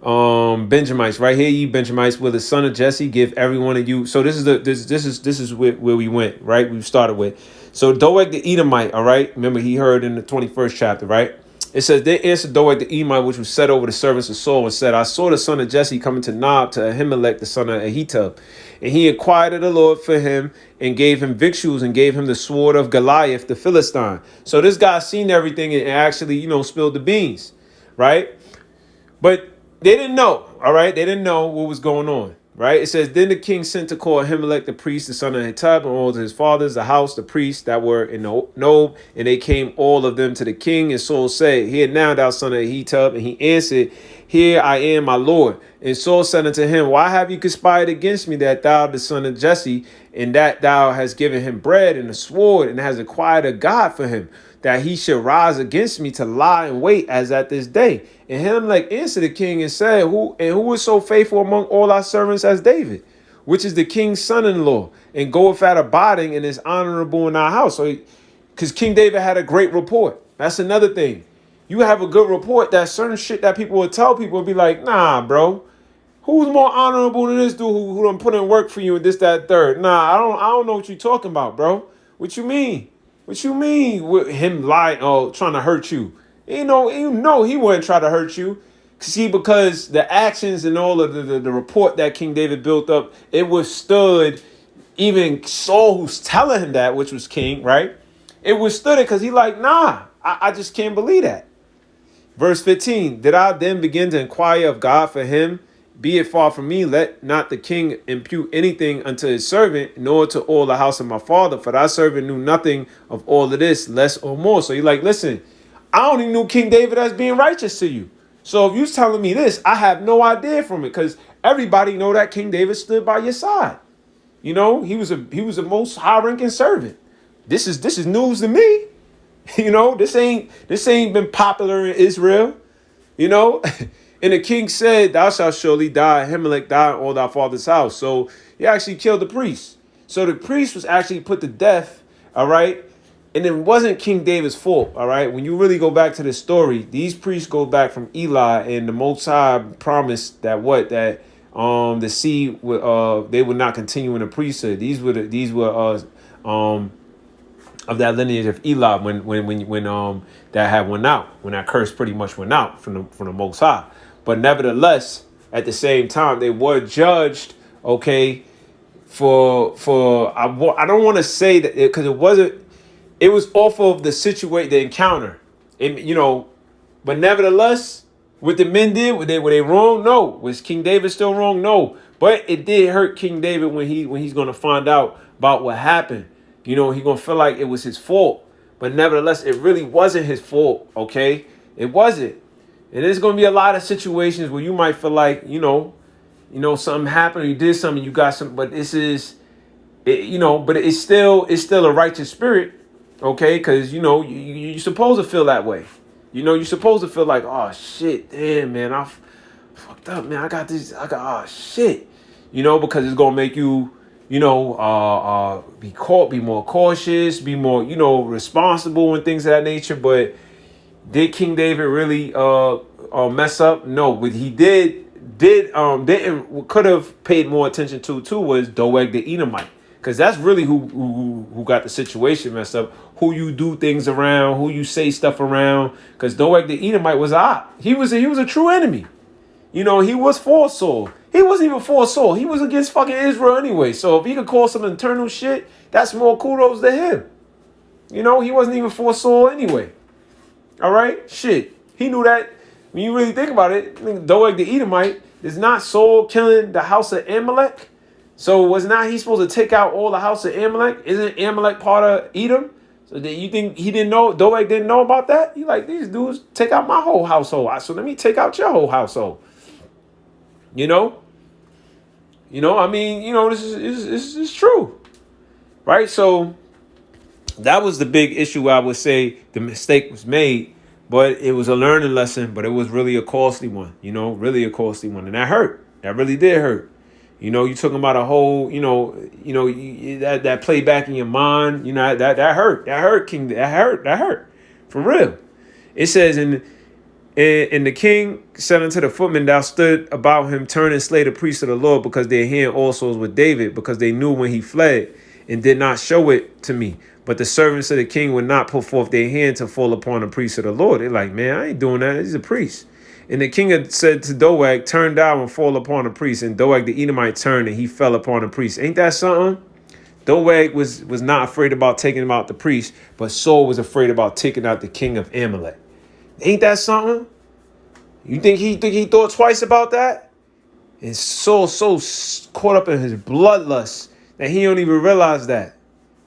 Benjamites, right here, ye Benjamites, will the son of Jesse give every one of you. So this is where we went, right? We started with. So Doeg the Edomite, all right. Remember, he heard in the 21st chapter, right? It says, they answered Doeg the Edomite, which was set over the servants of Saul, and said, I saw the son of Jesse coming to Nob to Ahimelech, the son of Ahitub. And he inquired of the Lord for him and gave him victuals and gave him the sword of Goliath, the Philistine. So this guy seen everything and actually, spilled the beans, right? But they didn't know, all right? They didn't know what was going on, right? It says, then the king sent to call Ahimelech the priest, the son of Ahitub, and all of his fathers, the house, the priests that were in Nob, and they came all of them to the king. And Saul said, hear now, thou son of Ahitub. And he answered, here I am, my lord. And Saul said unto him, why have you conspired against me, that thou, the son of Jesse, and that thou hast given him bread and a sword, and hast acquired a god for him, that he should rise against me to lie in wait as at this day? And Ahimelech answered the king and said, who is so faithful among all our servants as David, which is the king's son-in-law, and goeth at abiding and is honorable in our house? So, because King David had a great report. That's another thing. You have a good report, that certain shit that people would tell people would be like, nah, bro. Who's more honorable than this dude who done put in work for you and this, that, third? Nah, I don't know what you talking about, bro. What you mean? What you mean with him lying or trying to hurt you? He wouldn't try to hurt you. See, because the actions and all of the report that King David built up, it withstood even Saul, who's telling him that, which was king, right? It withstood it because he like, nah, I just can't believe that. Verse 15, did I then begin to inquire of God for him? Be it far from me, let not the king impute anything unto his servant, nor to all the house of my father, for thy servant knew nothing of all of this, less or more. So you're like, listen, I only knew King David as being righteous to you. So if you're telling me this, I have no idea from it, because everybody know that King David stood by your side. You know, he was a most high ranking servant. This is news to me. You know, this ain't been popular in Israel. You know, and the king said, "Thou shalt surely die. Ahimelech died in all thy father's house." So he actually killed the priest. So the priest was actually put to death. All right. And it wasn't King David's fault, all right? When you really go back to the story, these priests go back from Eli, and the Most High promised that the seed would they would not continue in the priesthood. These were of that lineage of Eli when that had went out, when that curse pretty much went out from the Most High. But nevertheless, at the same time, they were judged, okay, for I don't want to say that because it wasn't. It was off of the situation, the encounter, and but nevertheless, what the men did, were they wrong? No. Was King David still wrong? No. But it did hurt King David when he's gonna find out about what happened. He's gonna feel like it was his fault. But nevertheless, it really wasn't his fault. Okay, it wasn't. And there's gonna be a lot of situations where you might feel like something happened, or you did something, you got something, but this is, but it's still a righteous spirit. Okay, because you're supposed to feel that way. You're supposed to feel like, oh shit, damn man, I fucked up, man. I got oh shit. Because it's gonna make you, be more cautious, be more, responsible and things of that nature. But did King David really mess up? No, what he could have paid more attention to was Doeg the Edomite. Because that's really who got the situation messed up. Who you do things around, who you say stuff around. Because Doeg the Edomite was he was a true enemy. He was for Saul. He wasn't even for Saul. He was against fucking Israel anyway. So if he could call some internal shit, that's more kudos to him. He wasn't even for Saul anyway. All right? Shit. He knew that. When you really think about it, Doeg the Edomite is not Saul killing the house of Amalek. So was not he supposed to take out all the house of Amalek? Isn't Amalek part of Edom? So you think he didn't know, Doeg didn't know about that? He like, these dudes take out my whole household. So let me take out your whole household. This is true. Right? So that was the big issue. I would say the mistake was made, but it was a learning lesson, but it was really a costly one, really a costly one. And that hurt. That really did hurt. You talking about a whole, that play back in your mind, that hurt. That hurt, King. That hurt. For real. It says, and the king said unto the footmen, thou stood about him, turn and slay the priests of the Lord, because their hand also was with David, because they knew when he fled, and did not show it to me. But the servants of the king would not put forth their hand to fall upon the priests of the Lord. They're like, man, I ain't doing that. He's a priest. And the king had said to Doeg, turn down and fall upon the priest. And Doeg the Edomite turned, and he fell upon the priest. Ain't that something? Doeg was not afraid about taking out the priest, but Saul was afraid about taking out the king of Amalek. Ain't that something? You think he thought twice about that? And Saul so caught up in his bloodlust that he don't even realize that.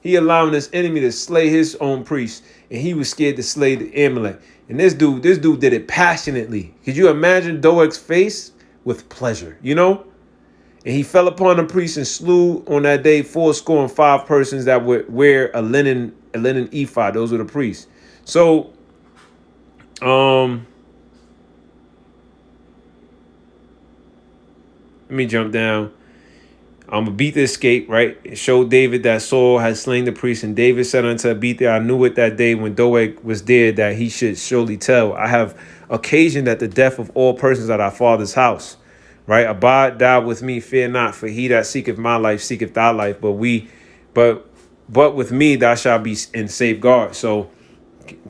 He allowing this enemy to slay his own priest, and he was scared to slay the Amalek. And this dude did it passionately. Could you imagine Doeg's face? With pleasure, And he fell upon the priest and slew on that day 75 persons that would wear a linen ephod. Those were the priests. So, let me jump down. I'm going to beat the escape, right? It showed David that Saul had slain the priest, and David said unto Abithar, I knew it that day when Doeg was dead, that he should surely tell. I have occasioned at the death of all persons at our father's house, right? Abide thou with me, fear not, for he that seeketh my life seeketh thy life, but with me thou shalt be in safeguard. So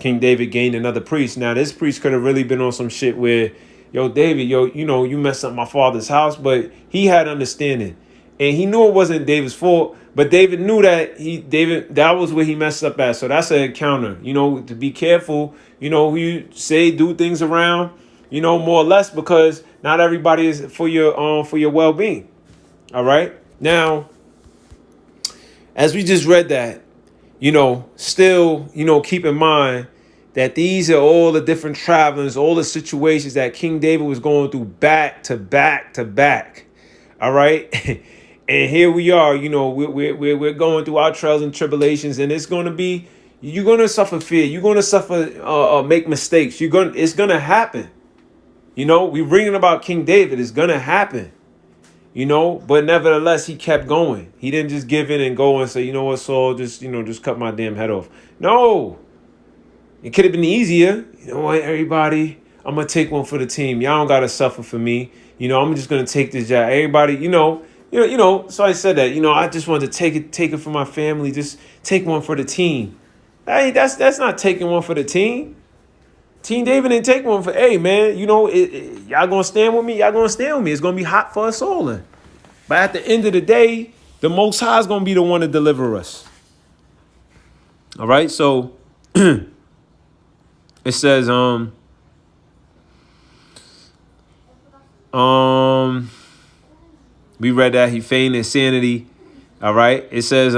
King David gained another priest. Now this priest could have really been on some shit where, David, you messed up my father's house, but he had understanding. And he knew it wasn't David's fault, but David knew that that was where he messed up at. So that's an encounter, to be careful, who you say, do things around, more or less, because not everybody is for your well-being. All right. Now, as we just read that, still, keep in mind that these are all the different travelings, all the situations that King David was going through back to back to back. All right. And here we are, you know, we're going through our trials and tribulations, and it's going to be, you're going to suffer fear. You're going to suffer, make mistakes. It's going to happen. You know, we're reading about King David. It's going to happen, you know, but nevertheless, he kept going. He didn't just give in and go and say, you know what, Saul, just cut my damn head off. No, it could have been easier. You know what, everybody, I'm going to take one for the team. Y'all don't got to suffer for me. You know, I'm just going to take this job. Everybody, so I said that, I just wanted to take it for my family. Just take one for the team. That's not taking one for the team. Team David didn't take one for, hey, man, y'all going to stand with me? Y'all going to stand with me. It's going to be hot for us all. But at the end of the day, the Most High is going to be the one to deliver us. All right, so it says, we read that he feigned insanity. All right. It says,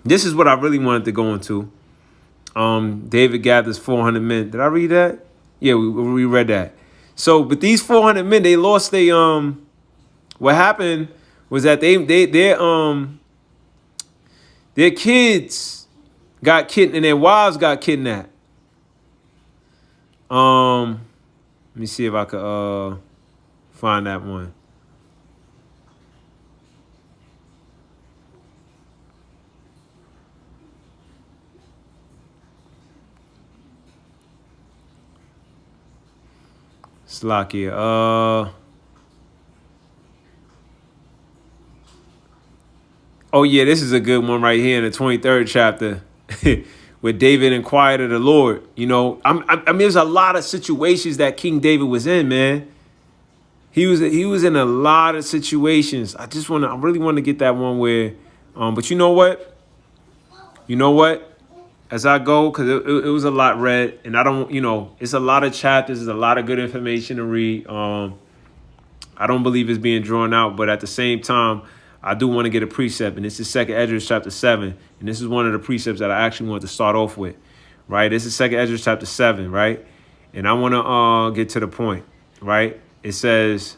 this is what I really wanted to go into. David gathers 400 men. Did I read that? Yeah, we read that. So, but these 400 men, they lost what happened was that their kids got kidnapped and their wives got kidnapped. Let me see if I could find that one. Slakia. Oh yeah, this is a good one right here in the 23rd chapter, where David inquired of the Lord. I mean, there's a lot of situations that King David was in, man. He was in a lot of situations. I really want to get that one where, but you know what? As I go, because it was a lot read, and I don't, it's a lot of chapters, there's a lot of good information to read. I don't believe it's being drawn out, but at the same time, I do want to get a precept, and this is 2nd Esdras chapter 7, and this is one of the precepts that I actually want to start off with, right? This is 2nd Esdras chapter 7, right? And I want to get to the point, right? It says,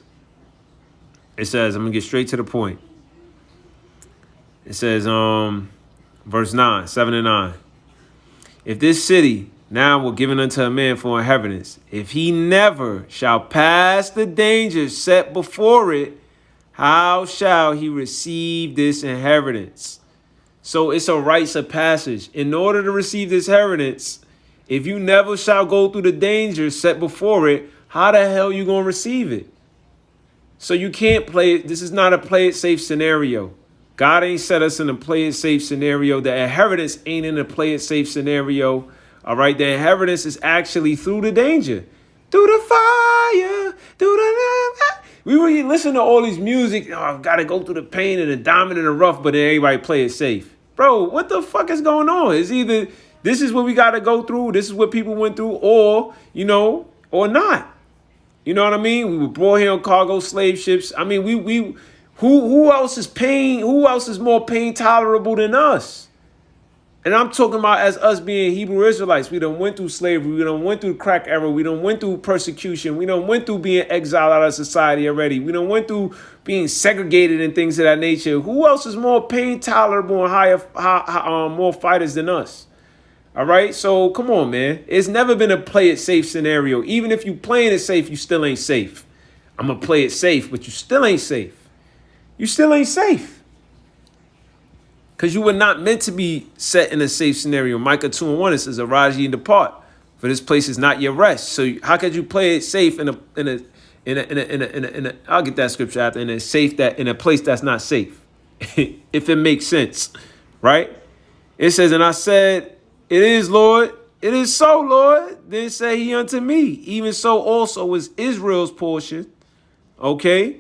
I'm going to get straight to the point. It says, verse 9, 7 and 9. If this city now were given unto a man for inheritance, if he never shall pass the danger set before it, how shall he receive this inheritance? So it's a rites of passage. In order to receive this inheritance, if you never shall go through the danger set before it, how the hell you going to receive it? So you can't play it. This is not a play it safe scenario. God ain't set us in a play it safe scenario. The inheritance ain't in a play it safe scenario. All right. The inheritance is actually through the danger, through the fire, through the. We really listen to all these music. Oh, I've got to go through the pain and the diamond and the rough, but then everybody play it safe. Bro, what the fuck is going on? It's either this is what we got to go through. This is what people went through, or not. You know what I mean? We were brought here on cargo slave ships. I mean, who else is pain? Who else is more pain tolerable than us? And I'm talking about as us being Hebrew Israelites. We done went through slavery. We done went through the crack era. We done went through persecution. We done went through being exiled out of society already. We done went through being segregated and things of that nature. Who else is more pain tolerable and more fighters than us? All right, so come on, man. It's never been a play it safe scenario. Even if you playing it safe, you still ain't safe. I'm going to play it safe, but you still ain't safe. You still ain't safe. Because you were not meant to be set in a safe scenario. Micah 2:1, it says, arise ye and depart, for this place is not your rest. So how could you play it safe in a I'll get that scripture after, in a place that's not safe? If it makes sense, right? It says, and I said, it is, Lord. It is so, Lord. Then said he unto me, even so also is Israel's portion. Okay?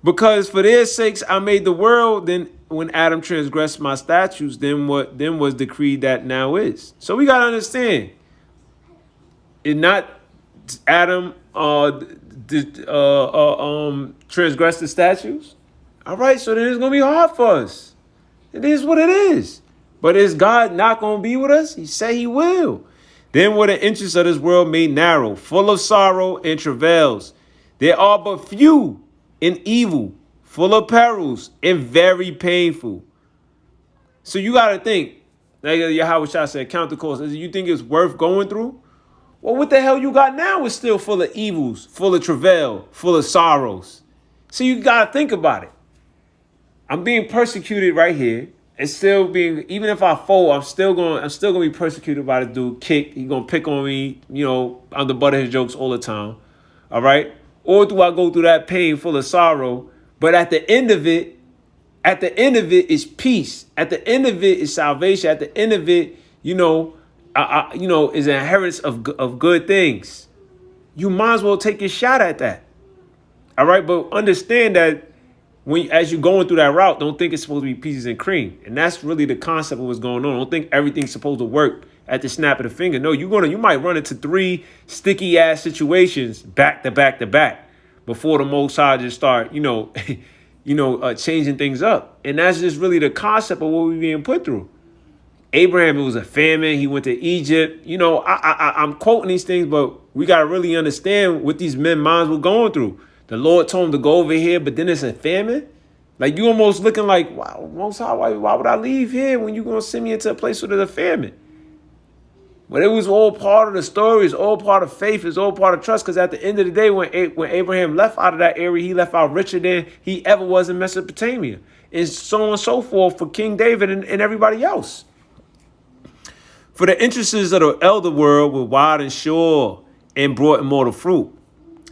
Because for their sakes I made the world, then when Adam transgressed my statutes, then was decreed that now is. So we gotta understand. It not Adam transgressed the statutes. All right, so then it's gonna be hard for us. It is what it is. But is God not going to be with us? He said he will. Then were the interests of this world made narrow, full of sorrow and travails. There are but few in evil, full of perils, and very painful. So you got to think, like Yahweh Shah said, count the cost. You think it's worth going through? Well, what the hell you got now is still full of evils, full of travail, full of sorrows. So you got to think about it. I'm being persecuted right here. It's still being, even if I fall, I'm still gonna be persecuted by the dude. Kick, he gonna pick on me, I'm the butt of his jokes all the time. All right? Or do I go through that pain full of sorrow? But at the end of it is peace. At the end of it is salvation. At the end of it, is an inheritance of good things. You might as well take your shot at that. All right, but understand that as you're going through that route, don't think it's supposed to be peaches and cream. And that's really the concept of what's going on. Don't think everything's supposed to work at the snap of the finger. No, you might run into 3 sticky ass situations back to back to back before the Most High just start, changing things up. And that's just really the concept of what we're being put through. Abraham, it was a famine. He went to Egypt. I'm quoting these things, but we got to really understand what these men's minds were going through. The Lord told him to go over here, but then it's a famine. Like, you almost looking like, wow, Most High, why would I leave here when you're going to send me into a place where there's a famine? But it was all part of the story. It's all part of faith. It's all part of trust. Because at the end of the day, when Abraham left out of that area, he left out richer than he ever was in Mesopotamia. And so on and so forth for King David and everybody else. For the interests of the elder world were wide and sure and brought immortal fruit.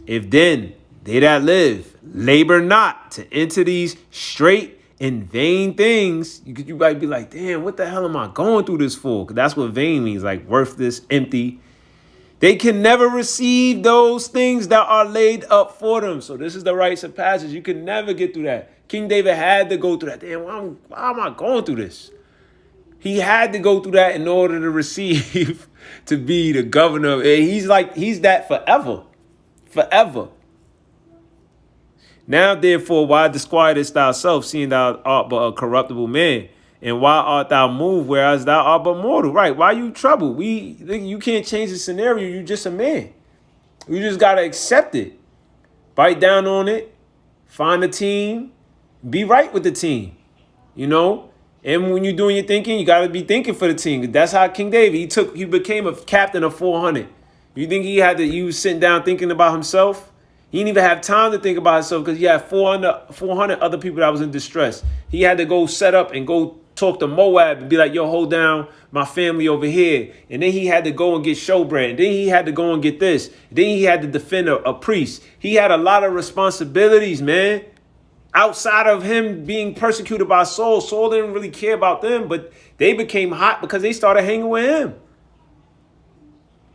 If then they that live labor not to enter these straight and vain things, you might be like, damn, what the hell am I going through this for? Because that's what vain means, like worthless, empty. They can never receive those things that are laid up for them. So this is the rites of passage. You can never get through that. King David had to go through that. Damn, why am I going through this? He had to go through that in order to receive to be the governor. He's that forever. Forever. Now, therefore, why disquietest thyself, seeing thou art but a corruptible man? And why art thou moved, whereas thou art but mortal? Right? Why you troubled? You can't change the scenario. You just a man. You just got to accept it. Bite down on it. Find a team. Be right with the team. And when you're doing your thinking, you got to be thinking for the team. That's how King David, he became a captain of 400. You think he was sitting down thinking about himself? He didn't even have time to think about himself because he had 400 other people that was in distress. He had to go set up and go talk to Moab and be like, yo, hold down my family over here. And then he had to go and get showbread. And then he had to go and get this. Then he had to defend a priest. He had a lot of responsibilities, man. Outside of him being persecuted by Saul, Saul didn't really care about them, but they became hot because they started hanging with him.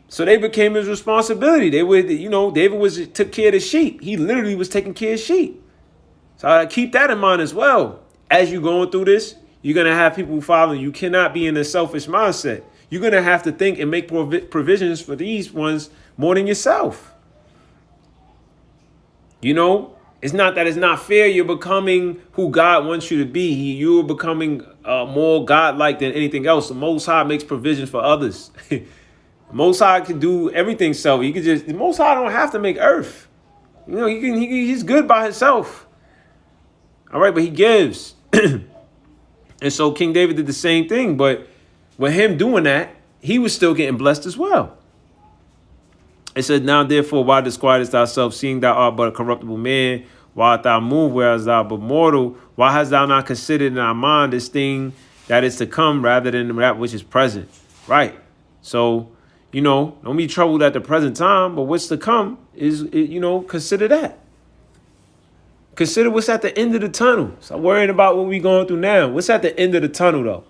So they became his responsibility. David took care of the sheep. He literally was taking care of sheep. So I keep that in mind as well. As you're going through this, you're going to have people following. You cannot be in a selfish mindset. You're going to have to think and make provisions for these ones more than yourself. It's not that it's not fair. You're becoming who God wants you to be. You're becoming more God-like than anything else. The Most High makes provisions for others. The Most High can do everything self. The Most High don't have to make earth. He's good by himself. All right, but he gives. And so King David did the same thing. But with him doing that, he was still getting blessed as well. It said, now therefore, why disquietest thyself, seeing thou art but a corruptible man? Why art thou moved, whereas thou art but mortal? Why hast thou not considered in thy mind this thing that is to come rather than that which is present? Right. So, don't be troubled at the present time, but what's to come is, consider that. Consider what's at the end of the tunnel. Stop worrying about what we're going through now. What's at the end of the tunnel, though?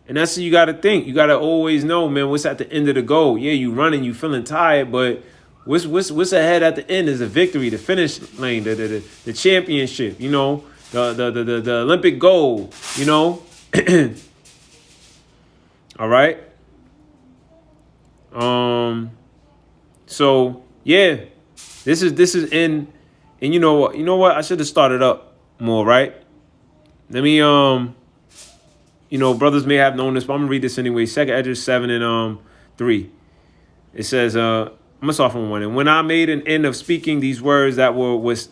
And that's what you got to think. You got to always know, man, what's at the end of the goal. Yeah, you running, you feeling tired, but what's ahead at the end is a victory, the finish lane, the championship, the Olympic gold, All right. So yeah, this is in, and you know what? I should have started up more, right? Let me, brothers may have known this, but I'm gonna read this anyway. 2nd Esdras 7 and 3. It says, I'm gonna start from one. And when I made an end of speaking these words that was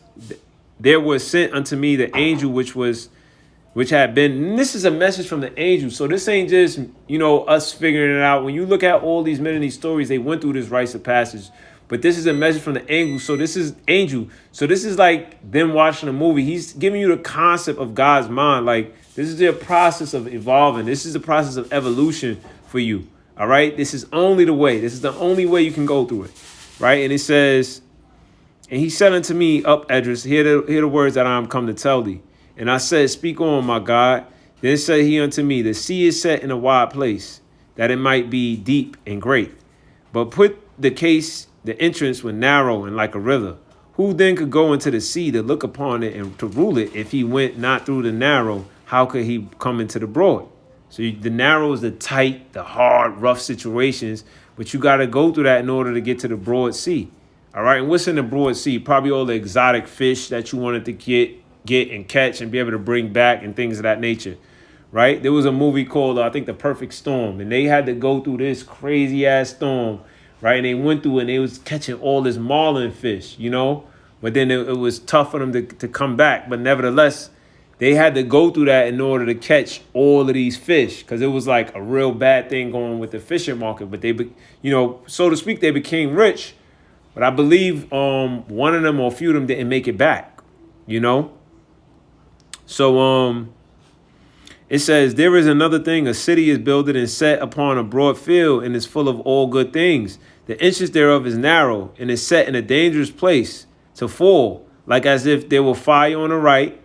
there was sent unto me the angel which had been, and this is a message from the angel. So this ain't just, us figuring it out. When you look at all these men in these stories, they went through this rites of passage. But this is a message from the angel. So this is angel. So this is like them watching a movie. He's giving you the concept of God's mind. Like, this is their process of evolving. This is the process of evolution for you. All right. This is only the way. This is the only way you can go through it. Right. And it says, and he said unto me, Up, Edris, hear the words that I am come to tell thee. And I said, Speak on, my God. Then said he unto me, The sea is set in a wide place, that it might be deep and great. But put the entrance was narrow and like a river. Who then could go into the sea to look upon it and to rule it? If he went not through the narrow, how could he come into the broad? So the narrow is the tight, the hard, rough situations, but you got to go through that in order to get to the broad sea. All right. And what's in the broad sea? Probably all the exotic fish that you wanted to get and catch and be able to bring back and things of that nature. Right. There was a movie called, I think, The Perfect Storm, and they had to go through this crazy ass storm. Right. And they went through it and they was catching all this marlin fish, but then it was tough for them to come back. But nevertheless, they had to go through that in order to catch all of these fish, because it was like a real bad thing going with the fishing market. But they, so to speak, they became rich. But I believe one of them or a few of them didn't make it back, So it says, There is another thing. A city is builded and set upon a broad field and is full of all good things. The entrance thereof is narrow and is set in a dangerous place to fall, like as if there were fire on the right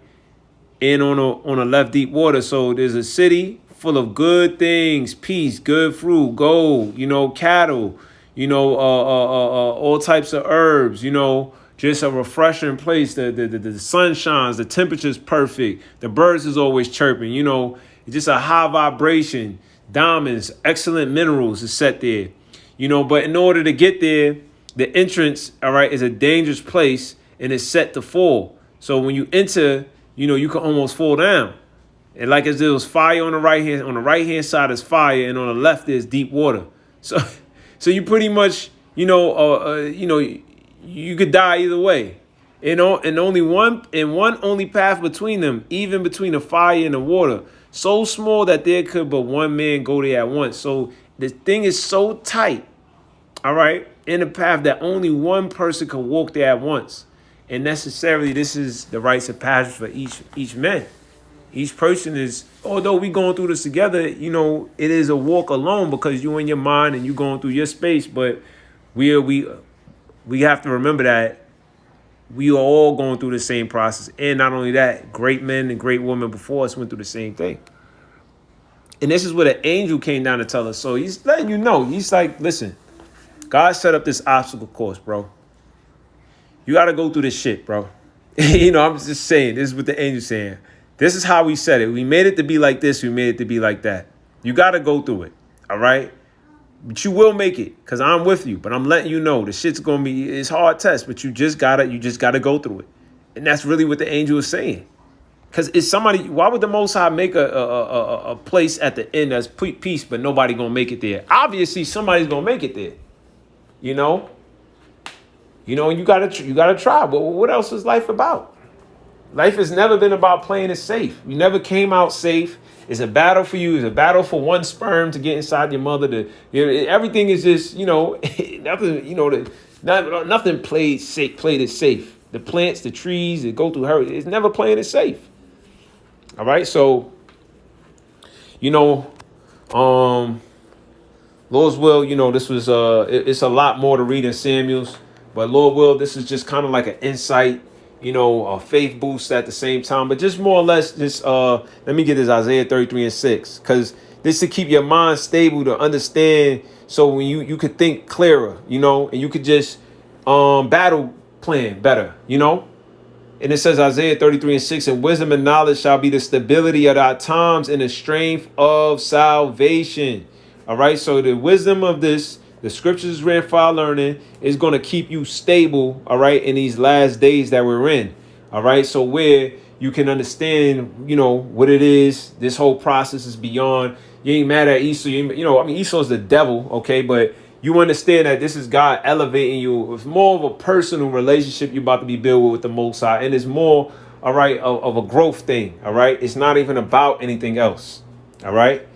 and on a left deep water. So there's a city full of good things, peace, good fruit, gold, cattle, all types of herbs, just a refreshing place. The sun shines, the temperature's perfect, the birds is always chirping, it's just a high vibration, diamonds, excellent minerals is set there, but in order to get there, the entrance, all right, is a dangerous place and it's set to fall. So when you enter, you can almost fall down. And like as there was fire on the right hand side is fire, and on the left is deep water. So you pretty much, you could die either way. And one only path between them, even between the fire and the water, so small that there could but one man go there at once. So the thing is so tight, all right, in the path that only one person could walk there at once. And necessarily, this is the rites of passage for each man. Each person is, although we going through this together, it is a walk alone because you in your mind and you going through your space. But we have to remember that we are all going through the same process. And not only that, great men and great women before us went through the same thing. And this is what an angel came down to tell us. So he's letting you know. He's like, listen, God set up this obstacle course, bro. You got to go through this shit, bro. I'm just saying, this is what the angel's saying. This is how we said it. We made it to be like this. We made it to be like that. You got to go through it. All right. But you will make it because I'm with you. But I'm letting you know the shit's going to be, it's hard test, but you just got to go through it. And that's really what the angel is saying. Because it's somebody, why would the Most High make a place at the end that's peace, but nobody going to make it there? Obviously, somebody's going to make it there. And you gotta try. But what else is life about? Life has never been about playing it safe. You never came out safe. It's a battle for you. It's a battle for one sperm to get inside your mother. Everything is just, nothing. Nothing played it safe. The plants, the trees, that go through her. It's never playing it safe. All right. So, Lord's will. This was it's a lot more to read in Samuel's. But Lord will, this is just kind of like an insight, a faith boost at the same time. But just more or less, just let me get this Isaiah 33:6, because this to keep your mind stable to understand. So when you could think clearer, and you could just battle plan better, And it says Isaiah 33:6, and wisdom and knowledge shall be the stability of our times and the strength of salvation. All right. So the wisdom of this, the scriptures read for our learning, is going to keep you stable, all right, in these last days that we're in, all right? So where you can understand, what it is, this whole process is beyond, you ain't mad at Esau, Esau's the devil, okay? But, you understand that this is God elevating you. It's more of a personal relationship you're about to be built with the Most High. And it's more, all right, of a growth thing. All right. It's not even about anything else. All right.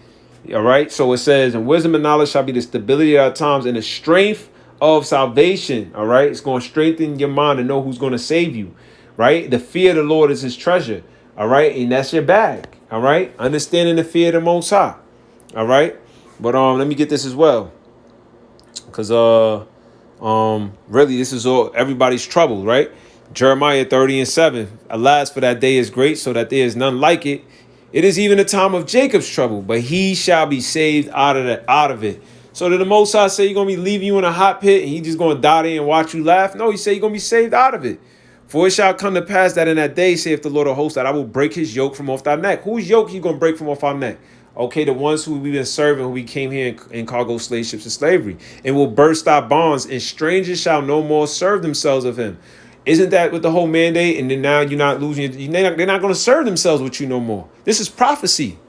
All right. So it says, and wisdom and knowledge shall be the stability of our times and the strength of salvation. All right. It's going to strengthen your mind to know who's going to save you. Right. The fear of the Lord is his treasure. All right. And that's your bag. All right. Understanding the fear of the Most High. All right. But let me get this as well. Because really this is all everybody's trouble, right? Jeremiah 30:7. Alas, for that day is great, so that there is none like it. It is even the time of Jacob's trouble, but he shall be saved out of it. So did the Most High say you're gonna be leaving you in a hot pit and he just gonna die there and watch you laugh? No, he said you're gonna be saved out of it. For it shall come to pass that in that day, saith the Lord of hosts, that I will break his yoke from off thy neck. Whose yoke he gonna break from off our neck? Okay, the ones who we've been serving, who we came here in cargo slave ships of slavery, and will burst our bonds, and strangers shall no more serve themselves of him. Isn't that with the whole mandate? And then now you're not losing. They're not going to serve themselves with you no more. This is prophecy.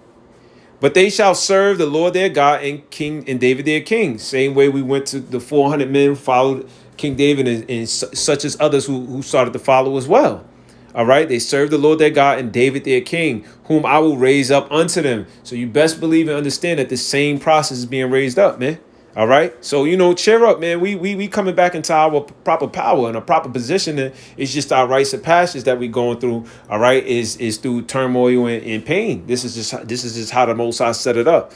But they shall serve the Lord their God and King and David their king. Same way we went to the 400 men who followed King David and such as others who started to follow as well. All right. They serve the Lord their God and David their king, whom I will raise up unto them. So you best believe and understand that the same process is being raised up, man. All right. So, cheer up, man. We coming back into our proper power and a proper position. And it's just our rites of passage that we going through. All right. Is through turmoil and pain. This is just how the Most High set it up.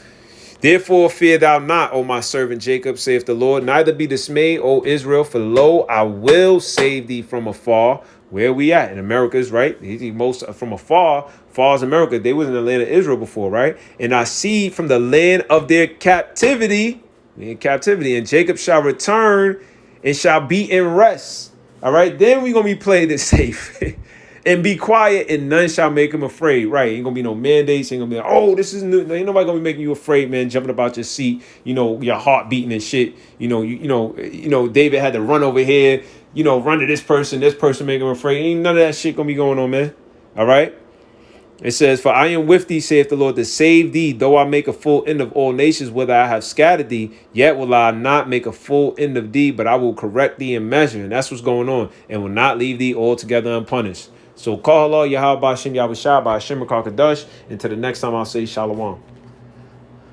Therefore, fear thou not, O my servant Jacob, saith the Lord, neither be dismayed, O Israel, for lo, I will save thee from afar. Where we at? In America's, right? Most from afar, far as America. They was in the land of Israel before, right? And I see from the land of their captivity, in captivity, and Jacob shall return and shall be in rest. All right, then we're gonna be playing this safe. And be quiet, and none shall make him afraid. Right? Ain't gonna be no mandates. Ain't gonna be like, oh, this is new. Ain't nobody gonna be making you afraid, man. Jumping about your seat, your heart beating and shit. David had to run over here. Run to this person making him afraid. Ain't none of that shit gonna be going on, man. All right. It says, for I am with thee, saith the Lord, to save thee, though I make a full end of all nations, whether I have scattered thee, yet will I not make a full end of thee, but I will correct thee in measure. And that's what's going on, and will not leave thee altogether unpunished. So call Allah, Yahweh, Bashem, Yahweh Shah, Bashem, Kakadash. Until the next time, I'll say Shalom.